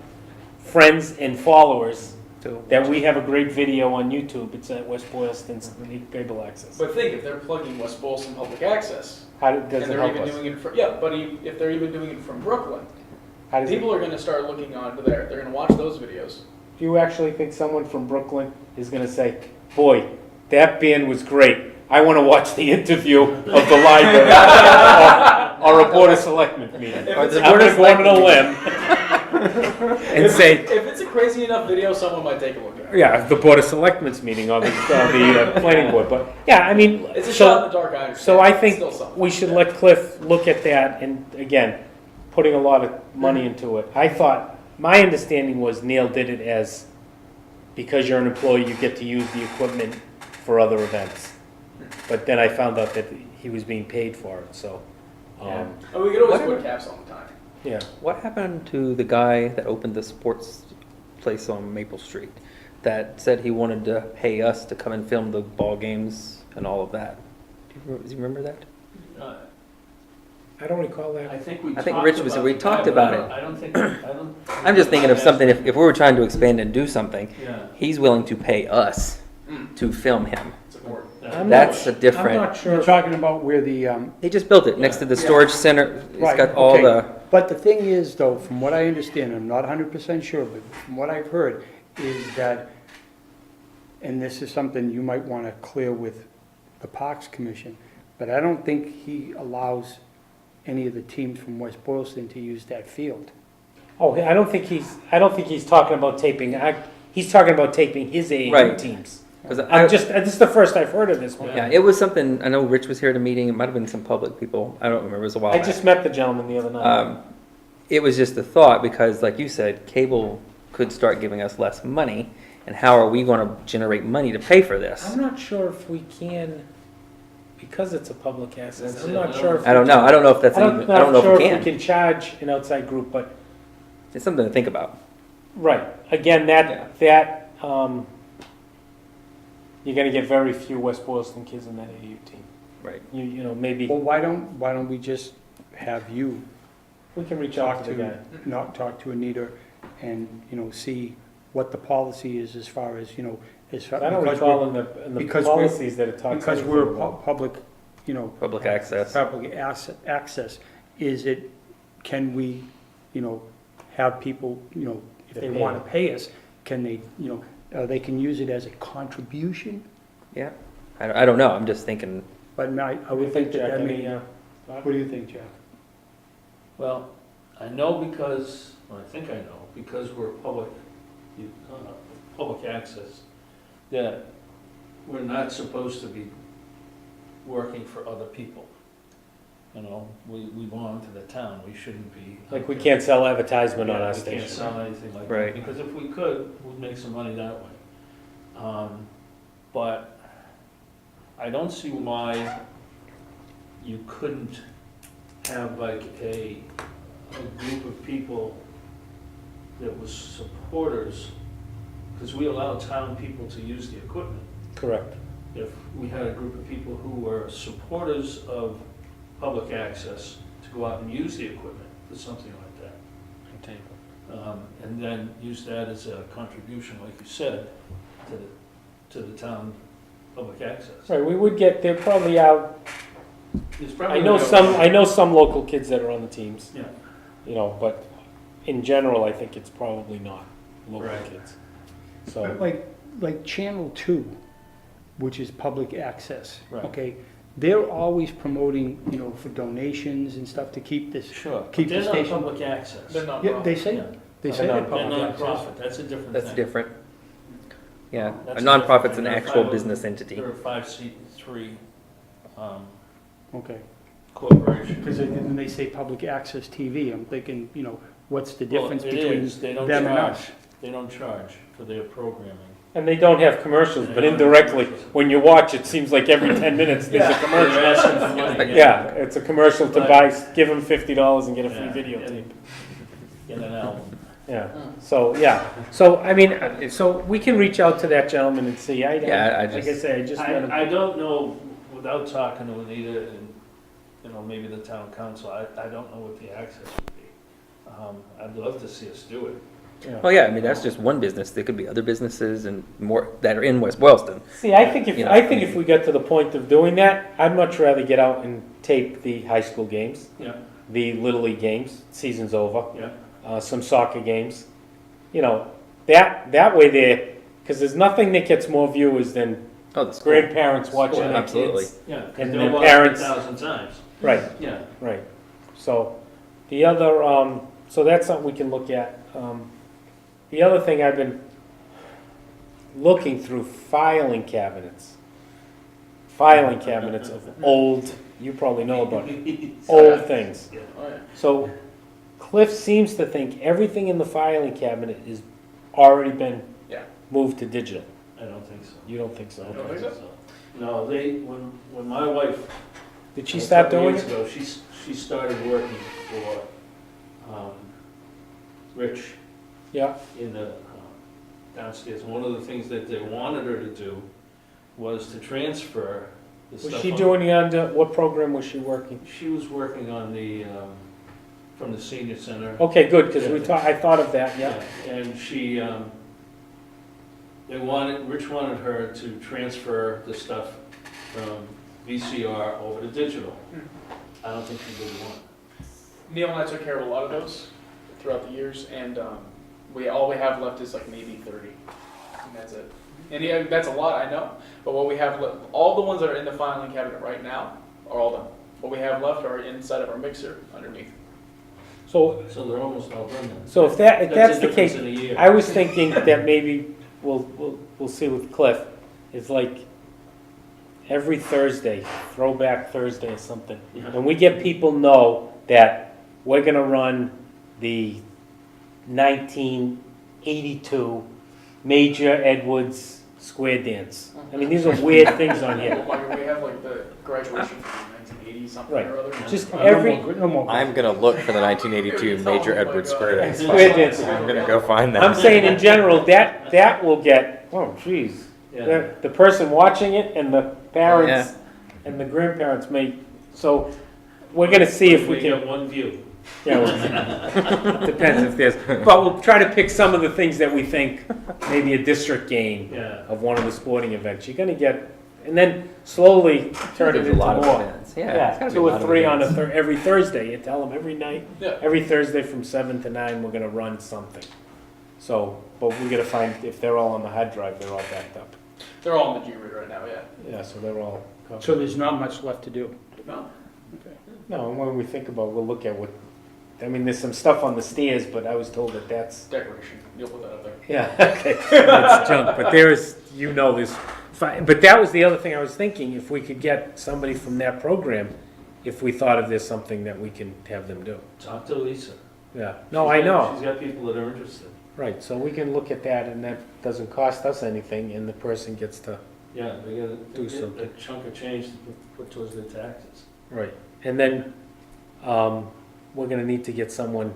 friends and followers So, that we have a great video on YouTube, it's at West Boylston's cable access. But think, if they're plugging West Boylston Public Access, How does and it they're help even us? doing it from, if they're even doing it from Brooklyn, How does it, people are going to start looking onto there. They're going to watch those videos. do you actually think someone from Brooklyn is gonna say, boy, that band was great, I wanna watch the interview of the library, or a Board of Selectmen meeting? If Or it's, the a, I'm Board of gonna go on a Selectmen limb and say, if it's a crazy enough video, someone might take a look at it. yeah, the Board of Selectmen's meeting or the planning board, but, yeah, I mean, It's a shot in so, the dark, I understand. so I It's think still something. we should let Cliff look at that, and again, putting a lot of money into it. I thought, my understanding was Neil did it as, because you're an employee, you get to use the equipment for other events. But then I found out that he was being paid for it, so, And we could always Whatever. put caps on the time. yeah. what happened to the guy that opened the sports place on Maple Street that said he wanted to pay us to come and film the ball games and all of that? Do you remember that? I don't recall I that. think we I think talked Rich was- about we the talked guy, about but it. I don't think, I don't. I'm just thinking of something, if we were trying to expand and do something, Yeah. he's willing to pay us Mm. to film him. Support. And I'm That's a I'm different, not sure. You're talking about where the, they just built it next to the Yeah. storage center. It's Right, got all okay. the, But the thing is, though, from what I understand, I'm not 100% sure, but from what I've heard, is that, and this is something you might want to clear with the Parks Commission, but I don't think he allows any of the teams from West Boylston to use that field. Oh, I don't think he's talking about taping, he's talking about taping his AAU Right. teams. 'cause I, This is the first I've heard of this one. yeah, it was something, I know Rich was here at a meeting, it might have been some public people, I don't remember, it was a while I back. just met the gentleman the other night. It was just a thought, because like you said, cable could start giving us less money, and how are we gonna generate money to pay for this? I'm not sure if we can, because it's a public access, That's I'm it. not sure if. I don't know, I don't know if that's I even, don't, I don't not know if sure we if we can. can charge an outside group, but, It's something to think about. right, again, you're gonna get very few West Boylston kids in that AAU team. Right. You know, maybe, Well, why don't we just have you we can reach out talk to the guy. to, not talk to Anita and, see what the policy is as far as, as far. I don't because recall we're- in the because we're- policies that it talks. Because anything we're about- public, Public access. public access, can we, have people, if they They pay. want to pay us, can they, they can use it as a contribution? Yeah, I don't know, I'm just thinking, But I What do you would think Jack? that, Any, what do you think, Jack? Well, I know because, well, I think I know, because we're public access, that we're not supposed to be working for other people. We belong to the town, we shouldn't be. Like, we can't sell advertisement on Yeah, our we can't station. sell anything like Right. that, because if we could, we'd make some money that way. But I don't see why you couldn't have like a group of people that was supporters, because we allow town people to use the equipment. Correct. If we had a group of people who were supporters of public access to go out and use the equipment for something like that, and then use that as a contribution, like you said, to the town public access. Right, we would get, they're probably out, It's I probably know not- some local kids that are on the teams, Yeah, but in general, I think it's probably not local Right. kids. But So, like Channel 2, which is public access, Right. okay? They're always promoting, for donations and stuff to keep this, sure. But Keep the they're not station- public access. They're not. yeah, they say, Yeah. they say they're They're They're public access. non-profit, that's a different thing. that's different. Yeah, a That's nonprofit's an different. actual They're business entity. They're a 5C3 Okay, corporation. because when they say public access TV, I'm thinking, what's the Well, difference it between is. They don't them and charge. us? They don't charge for their programming. and they don't have commercials, but indirectly, when you watch, it seems like every 10 minutes, there's a They're commercial. asking for money. Yeah, it's a commercial to But- buy, give them $50 and get a free Yeah, videotape. and Get an album. Yeah, so, I mean, so we can reach out to that gentleman and see, Yeah, I like I just- say, I just met him. I don't know, without talking to Anita and, maybe the town council, I don't know what the access would be. I'd love to see us do it. Well, yeah, I mean, that's just one business, there could be other businesses and more that are in West Boylston. See, I think if, You know, I think if we got to the point of doing that, I'd much rather get out and tape the high school games, Yeah, the Little League games, season's over, yeah. some soccer games. That way there, because there's nothing that gets more viewers than Oh, the school. grandparents watching School, their absolutely. kids. Yeah, 'cause And they'll their watch it parents- 1,000 times. Right, Yeah. right. So, the other, so that's something we can look at. The other thing I've been looking through filing cabinets. Filing cabinets of old, you probably know about old things. Oh, yeah. So Cliff seems to think everything in the filing cabinet is already been Yeah. moved to digital. I don't think so. You don't think so? I Okay. don't think so. No, when my wife. Did she start a couple doing years it? ago, she started working for, Rich Yeah. in the, downstairs. One of the things that they wanted her to do was to transfer the stuff. Was she on- doing the under, what program was she working? She was working on the, from the senior center. Okay, good, because Yeah. I thought of that, yeah. And she, Rich wanted her to transfer the stuff from VCR over to digital. I don't think you would want. Neil and I took care of a lot of those throughout the years, and all we have left is like maybe 30, and that's it. And yeah, that's a lot, I know. But what we have left, all the ones that are in the filing cabinet right now are all done. What we have left are inside of our mixer underneath. So, So they're almost all done then. so if that's the case, in a year. I was thinking that maybe we'll see with Cliff, is like every Thursday, throwback Thursday or something. Yeah. And we get people know that we're gonna run the 1982 Major Edwards Square Dance. I mean, these are weird things on here. We have like the graduation from 1980 something Right. or other. Just No every, more- no more. I'm gonna look for the 1982 Major Edwards Square Dance. Square Dance. I'm gonna go find that. I'm saying in general, that will get, oh geez. Yeah. The person watching it and the parents and the grandparents may, so we're gonna see if we We can. get one view. Yeah, well, depends if there's, but we'll try to pick some of the things that we think, maybe a district game Yeah. of one of the sporting events. You're gonna get, and then slowly turn it There's a into lot of more. events. Yeah, it's gotta be 2 a or lot of 3 on events. every Thursday. You tell them every night, Yeah. every Thursday from 7 to 9, we're gonna run something. So, but we gotta find, if they're all on the hard drive, they're all backed up. They're all in the G-Read right now, yeah. Yeah, so they're all covered. So there's not much left to do. No. No, and when we think about, we'll look at what, I mean, there's some stuff on the stairs, but I was told that that's, Decoration. You'll put that up there. yeah, okay, it's junk, but there is, this, but that was the other thing I was thinking, if we could get somebody from that program, if we thought of this something that we can have them do. Talk to Lisa. Yeah, no, I know, She's got people that are interested. right, so we can look at that, and that doesn't cost us anything, and the person gets to, Yeah, they get Do a something. chunk of change to put towards their taxes. right, and then, we're gonna need to get someone,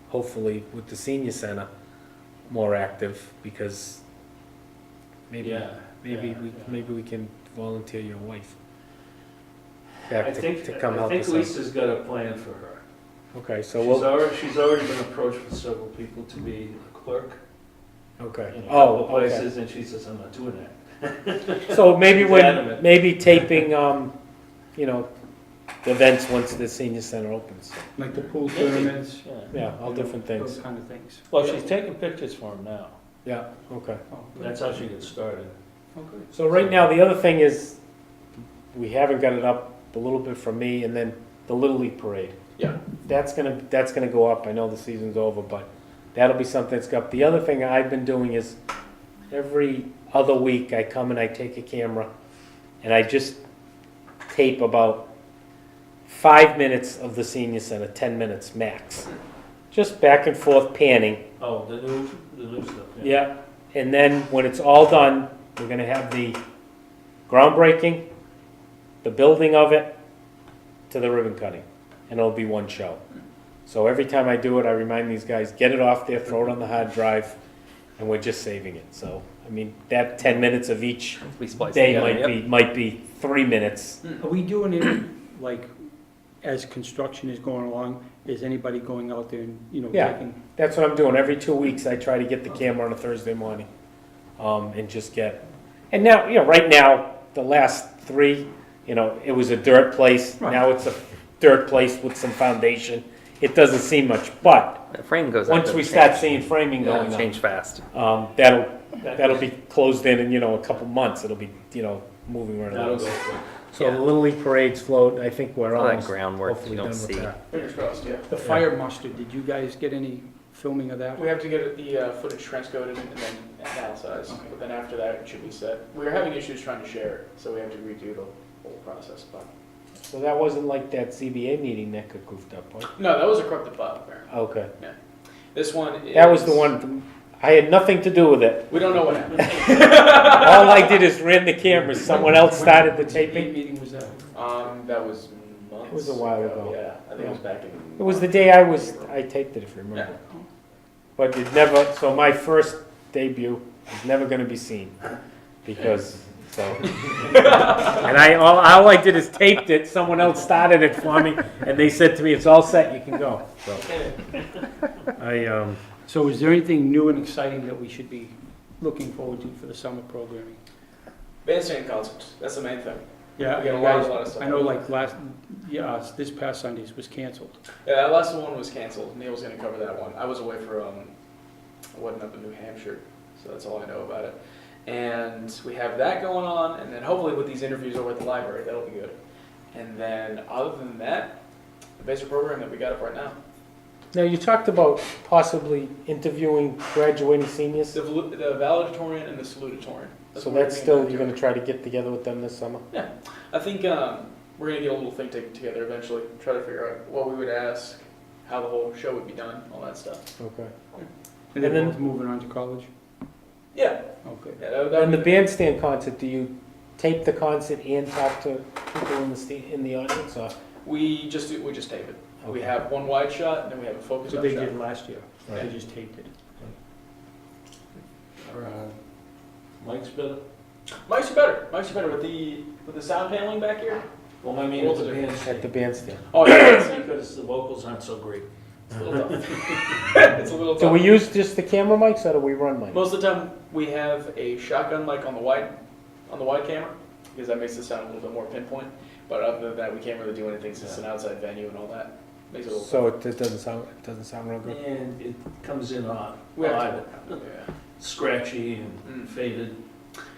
hopefully, with the senior center, more active, because maybe, Yeah. maybe yeah, we, yeah. maybe we can volunteer your wife I back think, to come help I think us out. Lisa's got a plan for her. Okay, so we'll, She's already been approached with several people to be a clerk okay, in a oh, couple of okay. places, and she says, I'm not doing that. So maybe She's when, adamant. maybe taping, you know, the events once the senior center opens. Like the pool Maybe. tournaments. Yeah. Yeah, all different Those things. kind of things. Well, she's taking pictures for him now. Yeah, okay. Oh, That's how she gets started. okay. So right now, the other thing is, we haven't got it up a little bit from me, and then the Little League Parade. Yeah. That's gonna go up, I know the season's over, but that'll be something that's got, the other thing I've been doing is, every other week, I come and I take a camera, and I just tape about 5 minutes of the senior center, 10 minutes max. Just back and forth panning. Oh, the new stuff. Yeah, and then when it's all done, we're gonna have the groundbreaking, the building of it, to the ribbon cutting, and it'll be one show. So every time I do it, I remind these guys, get it off there, throw it on the hard drive, and we're just saving it. So, I mean, that 10 minutes of each We splice day together, yep. might be 3 minutes. Are we doing it, like, as construction is going along, is anybody going out there and, you know, Yeah. taking? That's what I'm doing. Every 2 weeks, I try to get the camera on a Thursday morning, and just get. And now, right now, the last 3, it was a dirt place. Right. Now it's a dirt place with some foundation. It doesn't seem much, but The frame goes up. once it'll we start change. seeing framing It'll going change fast. on, that'll be closed in a couple months. It'll be moving right That'll along. go quick. So the Little League parades float. I think we're All that almost groundwork hopefully you done don't with see. that. Fingers crossed, yeah. The fire muster, did you guys get any filming of that? We have to get the footage transcoded and then analyzed, Okay. but then after that, it should be set. We were having issues trying to share it, so we have to redo the whole process, but. So that wasn't like that CBA meeting that got goofed up, right? No, that was a corrupted file, apparently. Okay. This one is. That was the one, I had nothing to do with it. We don't know what happened. All I did is ran the cameras, someone else started the What taping. meeting was that? That was months. It was a while ago. Yeah, I think it was back in. It was the day I taped it, if you remember. Yeah. But it never, so my first debut is never gonna be seen, because, so. And all I did is taped it, someone else started it for me, and they said to me, it's all set, you can go, so. So is there anything new and exciting that we should be looking forward to for the summer programming? Bandstand concerts, that's the main thing. Yeah, We got you a guys, lot of stuff. I know like this past Sunday's was canceled. Yeah, that last one was canceled. Neil was gonna cover that one. I was away for, I wasn't up in New Hampshire, so that's all I know about it. And we have that going on, and then hopefully with these interviews over at the library, that'll be good. And then other than that, the basic program that we got up right now. Now, you talked about possibly interviewing graduating seniors, The valedictorian and the salutatorian. so what we're that's thinking still, about you're doing. gonna try to get together with them this summer? I think we're gonna get a little think tank together eventually, try to figure out what we would ask, how the whole show would be done, all that stuff. Okay. And they're And then- both moving on to college? Yeah, Okay. yeah, that And the would be, bandstand concert, do you tape the concert and talk to people in the audience, or? we just tape it. We Okay. have one wide shot, and then we have a focus So up they shot. did last year, they Right. just taped it. Mike's better? Mike's better. Mike's better with the sound paneling back here. Well, I mean, Worlds it's a of difference. At the bandstand. Oh yeah, because the vocals aren't so great. it's a little tough. It's a little tough. Do we use just the camera mics, or do we run mics? Most of the time, we have a shotgun mic on the wide camera because that makes it sound a little bit more pinpoint. But other than that, we can't really do anything since it's an outside venue and all that. Makes it a little. So it doesn't sound real good? And it comes in on, We have odd, to. Yeah. scratchy Mm. and faded.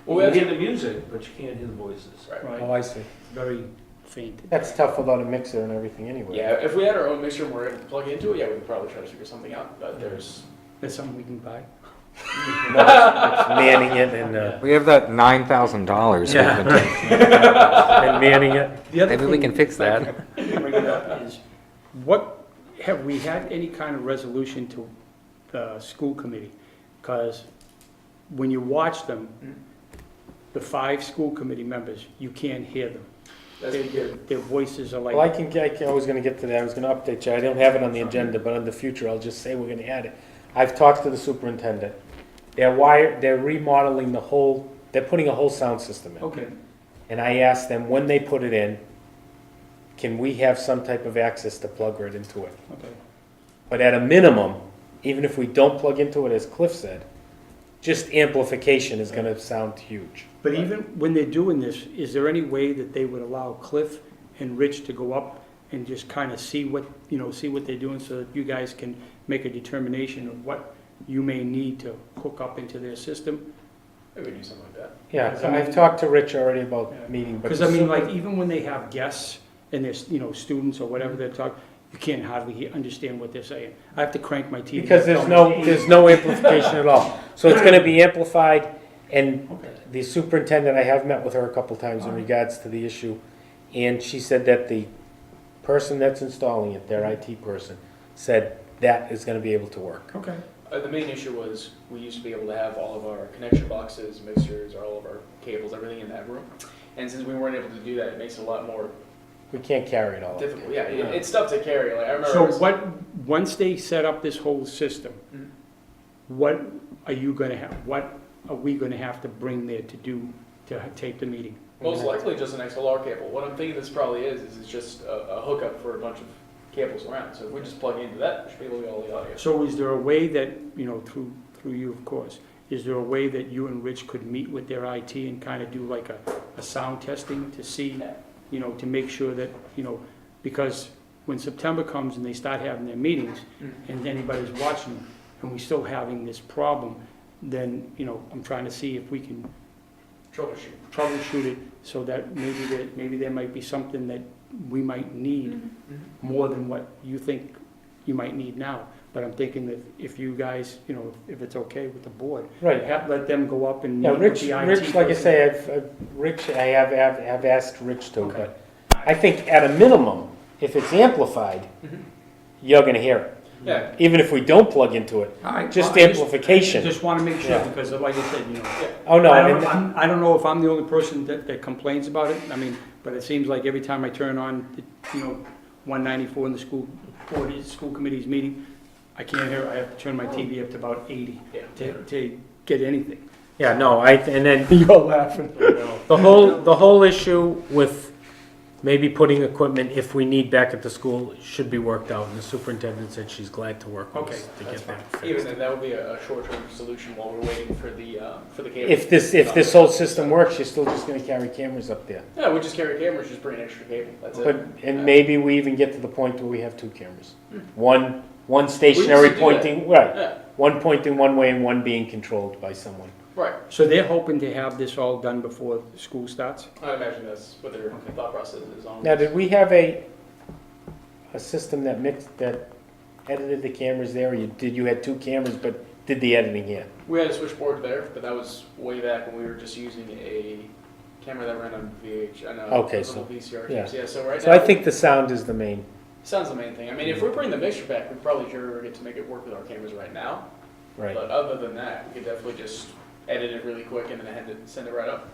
Well, You we can have hear to. the music, but you can't hear the voices. Right. Oh, I see. Very faint. That's tough without a mixer and everything anyway. Yeah, if we had our own mixer and we're able to plug into it, yeah, we could probably try to figure something out. But there's. That's something we can buy? No, it's manning it and We have that $9,000. Yeah. and manning it. The other Maybe we thing can fix that. I can bring it up is, what, have we had any kind of resolution to the school committee? Because when you watch them, the 5 school committee members, you can't hear them. That's Their voices are Well, I like, was gonna get to that, I was gonna update you, I don't have it on the agenda, but in the future, I'll just say we're gonna add it. I've talked to the superintendent, they're remodeling the whole, they're putting a whole sound system in. okay, And I asked them, when they put it in, can we have some type of access to plug right into it? okay. But at a minimum, even if we don't plug into it, as Cliff said, just amplification is gonna sound huge. But even when they're doing this, is there any way that they would allow Cliff and Rich to go up and just kind of see what, see what they're doing so that you guys can make a determination of what you may need to hook up into their system? Maybe we do something like that. Yeah, so I've talked to Rich already about meeting, but. Because I mean, like, even when they have guests and there's, students or whatever they're talking, you can't hardly understand what they're saying. I have to crank my TV. Because there's no amplification at all. So it's gonna be amplified, and Okay. the superintendent, I have met with her a couple times in regards to the issue, and she said that the person that's installing it, their IT person, said that is gonna be able to work. Okay. The main issue was we used to be able to have all of our connection boxes, mixers, all of our cables, everything in that room. And since we weren't able to do that, it makes it a lot more We can't carry it all. difficult. Yeah, it's tough to carry. Like I remember. So it was- once they set up this whole system, Mhm. what are you gonna have, what are we gonna have to bring there to do, to tape the meeting? Most likely just an XLR cable. What I'm thinking this probably is it's just a hookup for a bunch of cables around. So if we just plug into that, we should be able to get all the audio. So is there a way that, through you, of course, is there a way that you and Rich could meet with their IT and kind of do like a sound testing to see, to make sure that, because when September comes and they start having their meetings, and anybody's watching them, and we're still having this problem, then, I'm trying to see if we can troubleshoot it so that maybe there might be something that we might need more than what you think you might need now. But I'm thinking that if you guys, if it's okay with the board, Right. let them go up and Yeah, meet with Rich, the IT like I person. say, I have asked Rich to, but I think at a minimum, if it's amplified, Mhm. you're gonna hear it. Yeah. Even if we don't plug into it, All right, just well, I amplification. Just want to make sure, Yeah. because like I said, Oh, no, I I don't, mean, I don't know if I'm the only person that complains about it. I mean, but it seems like every time I turn on, 194 in the school committee's meeting, I can't hear, I have to turn my TV up to about 80 Yeah. to get anything. yeah, no, and then You're laughing. the whole issue with maybe putting equipment, if we need back at the school, should be worked out, and the superintendent said she's glad to work with Okay, us to That's get fine. that Even fixed. then, that would be a short-term solution while we're waiting for the cameras. If this whole system works, you're still just gonna carry cameras up there. Yeah, we just carry cameras, just bring an extra cable, that's But, it. and maybe we even get to the point where we have two cameras. Hmm. One stationary do that. pointing, right, Yeah, one pointing one way and one being controlled by someone. right. So they're hoping to have this all done before school starts? I imagine that's what their thought process is on. Now, did we have a system that that edited the cameras there, or did you had two cameras but did the editing here? We had a switchboard there, but that was way back when we were just using a camera that ran on Okay, little so- VCR yeah. tapes. Yeah, so right So now. I think the sound is the main, Sounds the main thing. I mean, if we bring the mixture back, we probably sure get to make it work with our cameras right now. right, But other than that, we could definitely just edit it really quick and then send it right up.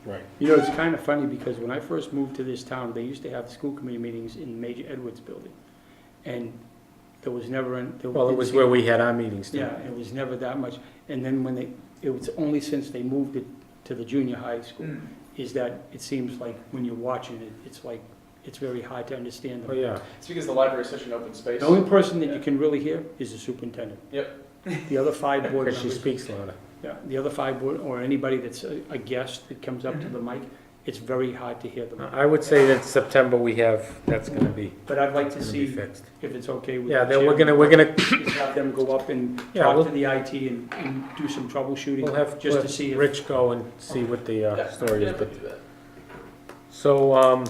right. You know, it's kind of funny because when I first moved to this town, they used to have school committee meetings in Major Edwards building. And there was never, Well, it was where we had our meetings too. Yeah, it was never that much. And then when it was only since they moved it to the junior high school, is that it seems like when you're watching it, it's like, it's very hard to understand Oh, them. yeah. It's because the library is such an open space. The only person that you can really hear is the superintendent. Yep. The other five board Because she members, speaks louder. yeah, the other five board, or anybody that's a guest that comes up to the mic, it's very hard to hear them. I would say that September we have, that's gonna be, But I'd like to gonna be see fixed. if it's okay with. Yeah, the then we're chairman, gonna, just have them go up and Yeah, talk we'll- to the IT and do some troubleshooting, we'll have just to see if. Rich go and see what the Yeah, story we is. can But definitely do that. So,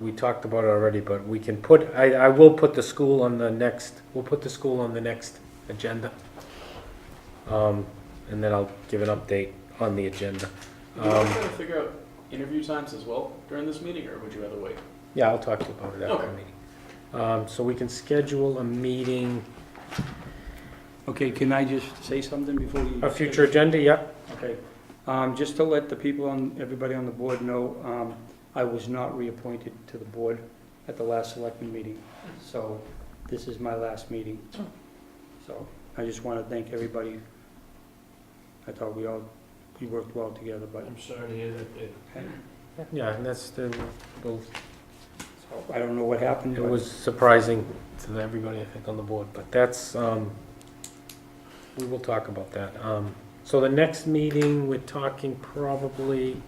we talked about it already, but we can put, I will put the school on the next, we'll put the school on the next agenda. And then I'll give an update on the agenda. Would you like to figure out interview times as well during this meeting, or would you rather wait? Yeah, I'll talk to you about it after the Okay. meeting. So we can schedule a meeting, Okay, can I just say something before you? a future agenda, yep. Okay, just to let the people on, everybody on the board know, I was not reappointed to the board at the last selectman meeting, so this is my last meeting. So I just want to thank everybody. I thought we worked well together, but I'm sorry to hear that. Yeah, and that's the, well, so I don't know what happened. it but- was surprising to everybody, I think, on the board, but that's, we will talk about that. So the next meeting, we're talking probably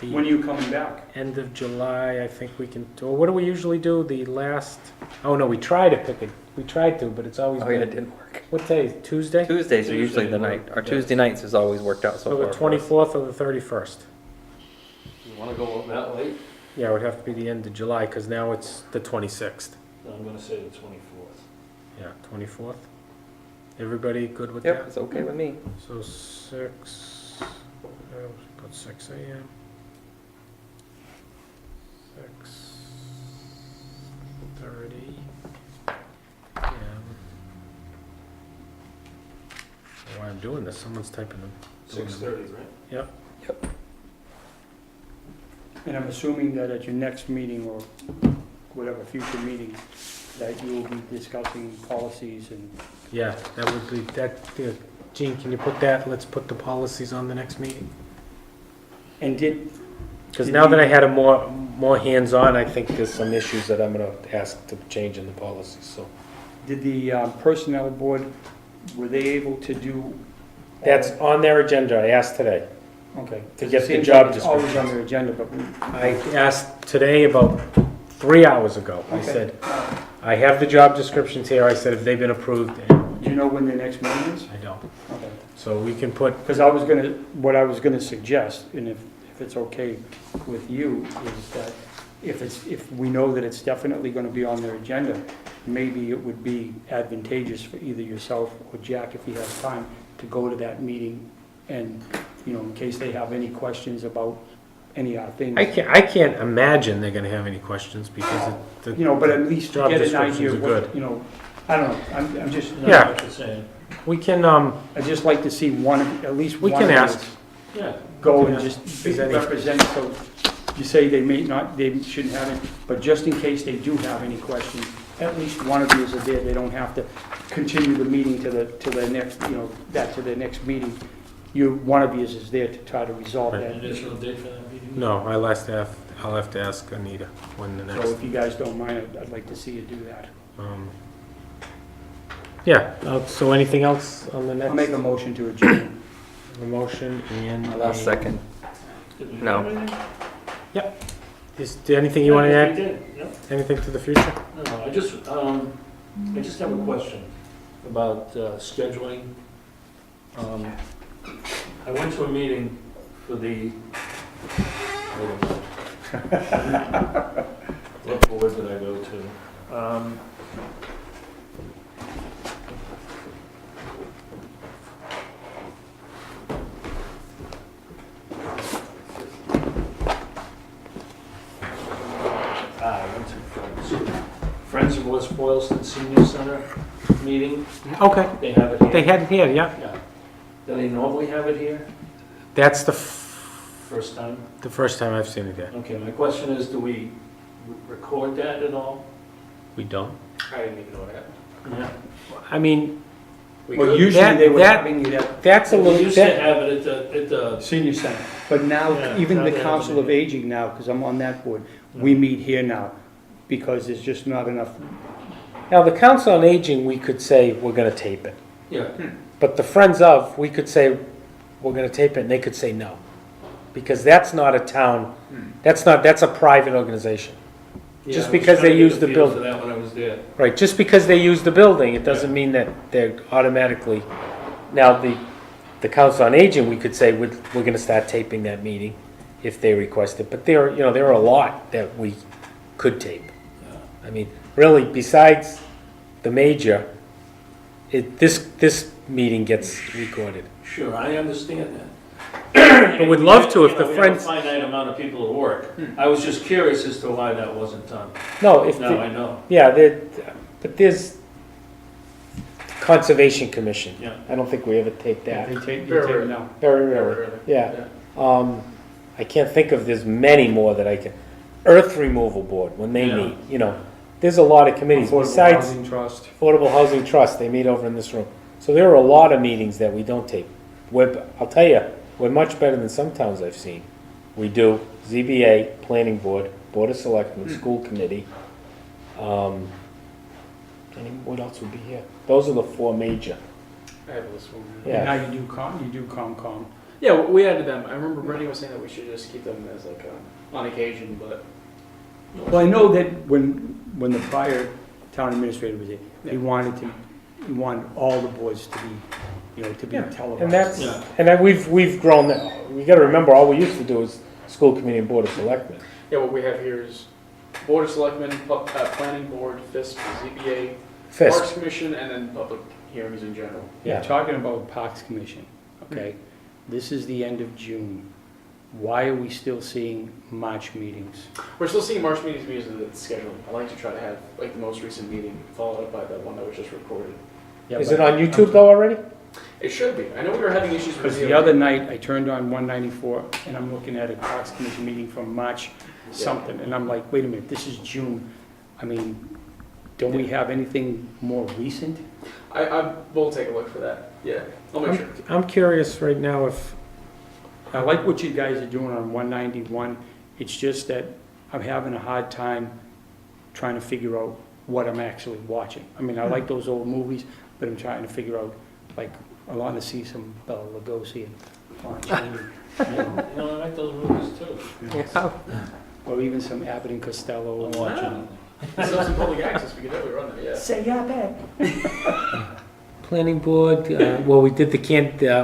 When are the you coming back? end of July, I think we can, or what do we usually do, the last, oh no, we try to pick it, we tried to, but it's always Oh, yeah, it been, didn't work. what day, Tuesday? Tuesdays are usually the Tuesday night. Our work, Tuesday nights has always worked out so So far. the for us. 24th or the 31st? You wanna go that late? Yeah, it would have to be the end of July, because now it's the 26th. Then I'm gonna say the 24th. Yeah, 24th. Everybody good with Yep, that? it's okay with me. So 6 AM. 6:30 PM. Why I'm doing this, someone's typing them. 6:30, right? And I'm assuming that at your next meeting or whatever future meeting, that you will be discussing policies and, Yeah, that would be, that, yeah. Gene, can you put that, let's put the policies on the next meeting? and did, Because now that I had a more hands-on, I think there's some issues that I'm gonna ask to change in the policies, so. did the personnel board, were they able to do? That's on their agenda, I asked today. Okay. to get the It seems job like it's always description. on their agenda, but we. I asked today about 3 hours ago. I Okay. said, I have the job descriptions here, I said, have they been approved? And Do you know when the next meeting is? I don't. Okay. So we can put, Because what I was gonna suggest, and if it's okay with you, is that if we know that it's definitely gonna be on their agenda, maybe it would be advantageous for either yourself or Jack, if he has time, to go to that meeting and, you know, in case they have any questions about any of our things. I can't imagine they're gonna have any questions because the. You know, but at least Job get an descriptions idea are of what, good. you know, I don't know, I'm just, Yeah. What you're saying. We can, I'd just like to see one, at least we one can of ask. those Yeah. go We and can just ask if there's any- represent, so you say they may not, they shouldn't have it, but just in case they do have any questions, at least one of you is there, they don't have to continue the meeting to the next, you know, to the next meeting. One of you is there to try to resolve Right. that. Additional date for that meeting? No, I last asked, I'll have to ask Anita when the So next, if you guys don't mind, I'd like to see you do that. yeah, so anything else on the next? I'll make a motion to adjourn. A motion and I'll second. No. Is there anything you want to Yeah, add? we did, yeah. Anything to the future? No, I just have a question about scheduling. I went to a meeting for the, wait a minute. What board did I go to? I went to Friends of West Boylston Senior Center meeting. Okay, They have it here. they had it here, yeah. Yeah. Do they normally have it here? That's the First time? first time I've seen it there. Okay, my question is, do we record that at all? We don't? I didn't even know that. Yeah. I mean, We Well, could. usually they were that- having it at that's a We little, used to that, have it at the, senior center, but now, Yeah, even now the they have Council it of here. Aging now, because I'm on that board, we meet here now, because there's just not enough. now the Council on Aging, we could say, we're gonna tape it. yeah, But the Friends of, we could say, we're gonna tape it, and they could say no. Because that's not a town, that's a private organization. Just because they use the building. I was trying to get a feel for that when I was there. Right, just because they use the building, it doesn't mean that they're automatically, now, the Council on Aging, we could say, we're gonna start taping that meeting if they request it, but there are a lot that we could tape. I mean, really, besides the major, this meeting gets recorded. Sure, I understand that. But we'd love to if the We have Friends, a finite amount of people at work. I was just curious as to why that wasn't done. no, if, Now I know. yeah, but there's Conservation Commission. Yeah. I don't think we ever taped that. They take Very it rare. now. Very Very rarely, rarely. yeah. I can't think of, there's many more that I can, Earth Removal Board, when they Yeah. meet, there's a lot of committees, Affordable besides Housing Trust. Affordable Housing Trust, they meet over in this room. So there are a lot of meetings that we don't tape. I'll tell you, we're much better than some towns I've seen. We do ZBA, Planning Board, Board of Selectmen, School Committee. What else would be here? Those are the four major. I have this one. Yeah. Now you do COMCOM. Yeah, we added them. I remember Rennie was saying that we should just keep them as like on occasion, but Well, I know that when the prior town administrator was here, he Yeah. wanted all the boards to be, to be Yeah, televised. And that's, Yeah. and that we've grown, we gotta remember, all we used to do is School Committee and Board of Selectmen. yeah, what we have here is Board of Selectmen, Planning Board, FISP, ZBA, FISP, Parks Commission, and then public hearings in general. yeah. Talking about Parks Commission, okay? This is the end of June. Why are we still seeing March meetings? We're still seeing March meetings because of the schedule. I like to try to have like the most recent meeting followed up by the one that was just recorded. Yeah, Is but- it on YouTube though already? It should be. I know we were having issues with Because the other night, I turned on 194, and I'm looking at a Parks Commission meeting from March something, and I'm like, wait a minute, this is June. I mean, don't we have anything more recent? I will take a look for that. Yeah, I'll make sure. I'm curious right now if, I like what you guys are doing on 191, it's just that I'm having a hard time trying to figure out what I'm actually watching. I mean, I like those old movies, but I'm trying to figure out, like, I want to see some Bela Lugosi and Lon Chaney, You know, I like those movies too. or even some Abbott and Costello. I'm watching. Still some public access. We could definitely run that. Yeah. Say yeah, back. Planning Board, well, we did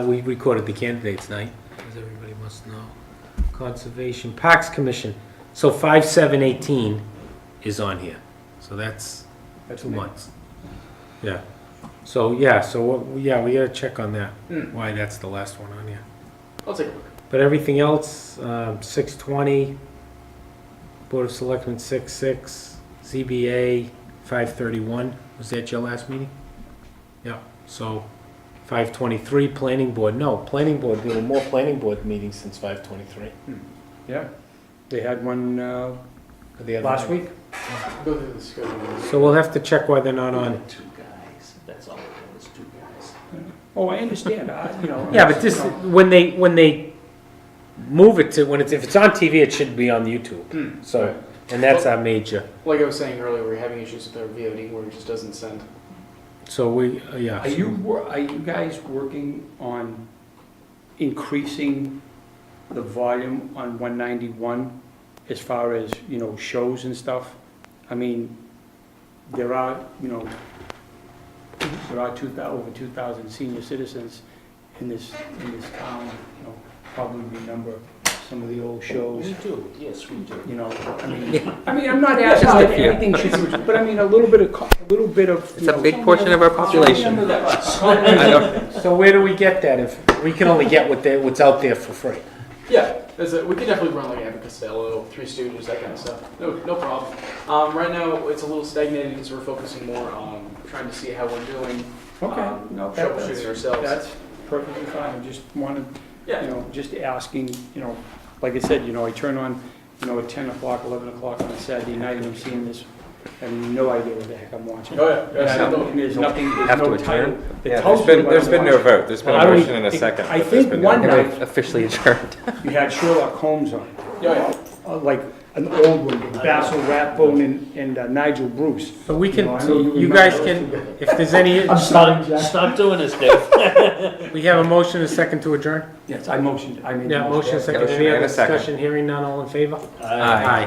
we recorded the candidates night, as everybody must know. Conservation, Parks Commission, so 5/7/18 is on here, so that's That's 2 me. months. Yeah, so we gotta check on that, Hmm. why that's the last one on here. I'll take a look. But everything else, 6/20, Board of Selectmen 6/6, ZBA 5/31, was that your last meeting? Yeah, so 5/23, Planning Board, no, Planning Board, there were more Planning Board meetings since 5/23. Yeah, they had one The other last night. week. Go through the schedule. So we'll have to check why they're not on. Two guys, that's all it was, two guys. Oh, I understand, Yeah, but this, when move it to, if it's on TV, it should be on YouTube. So, and that's our major. Like I was saying earlier, we're having issues with our VOD where it just doesn't send. So we, yeah. Are you guys working on increasing the volume on 191 as far as, you know, shows and stuff? I mean, there are, you know, over 2,000 senior citizens in this town, you know, probably remember some of the old shows. We do, yes, we do. You know, I mean, I'm not asking Just a that few. anything should, but I mean, a little bit of. It's a big portion of our population. So where do we get that if, we can only get what's out there for free? Yeah, we could definitely run like Abbott Costello, Three Stooges, that kind of stuff. No problem. Right now, it's a little stagnated because we're focusing more on trying to see how we're doing. Okay, no, Troubleshooting ourselves. that's perfectly fine, I just wanted, Yeah. you know, just asking, you know, like I said, you know, I turn on, you know, at 10 o'clock, 11 o'clock on a Saturday night, and I'm seeing this, I have no idea what the heck I'm watching. Oh, yeah. And I don't- and there's nothing, there's Have to no adjourn? title. that Yeah, tells me what there's I'm been no watching. vote. There's been I a don't motion even- and a second. I but there's think been no one vote. night- We've officially adjourned. You had Sherlock Holmes on, Yeah. like an old one, with Basil Rathbone and Nigel Bruce. So we You know, I can, know so you you remember guys those can, two. if there's any, Stop doing this, Dave. we have a motion and a second to adjourn? Yes, I made the Yeah, motion and second. Motion Any and other a second. discussion? Hearing none, all in favor? Aye.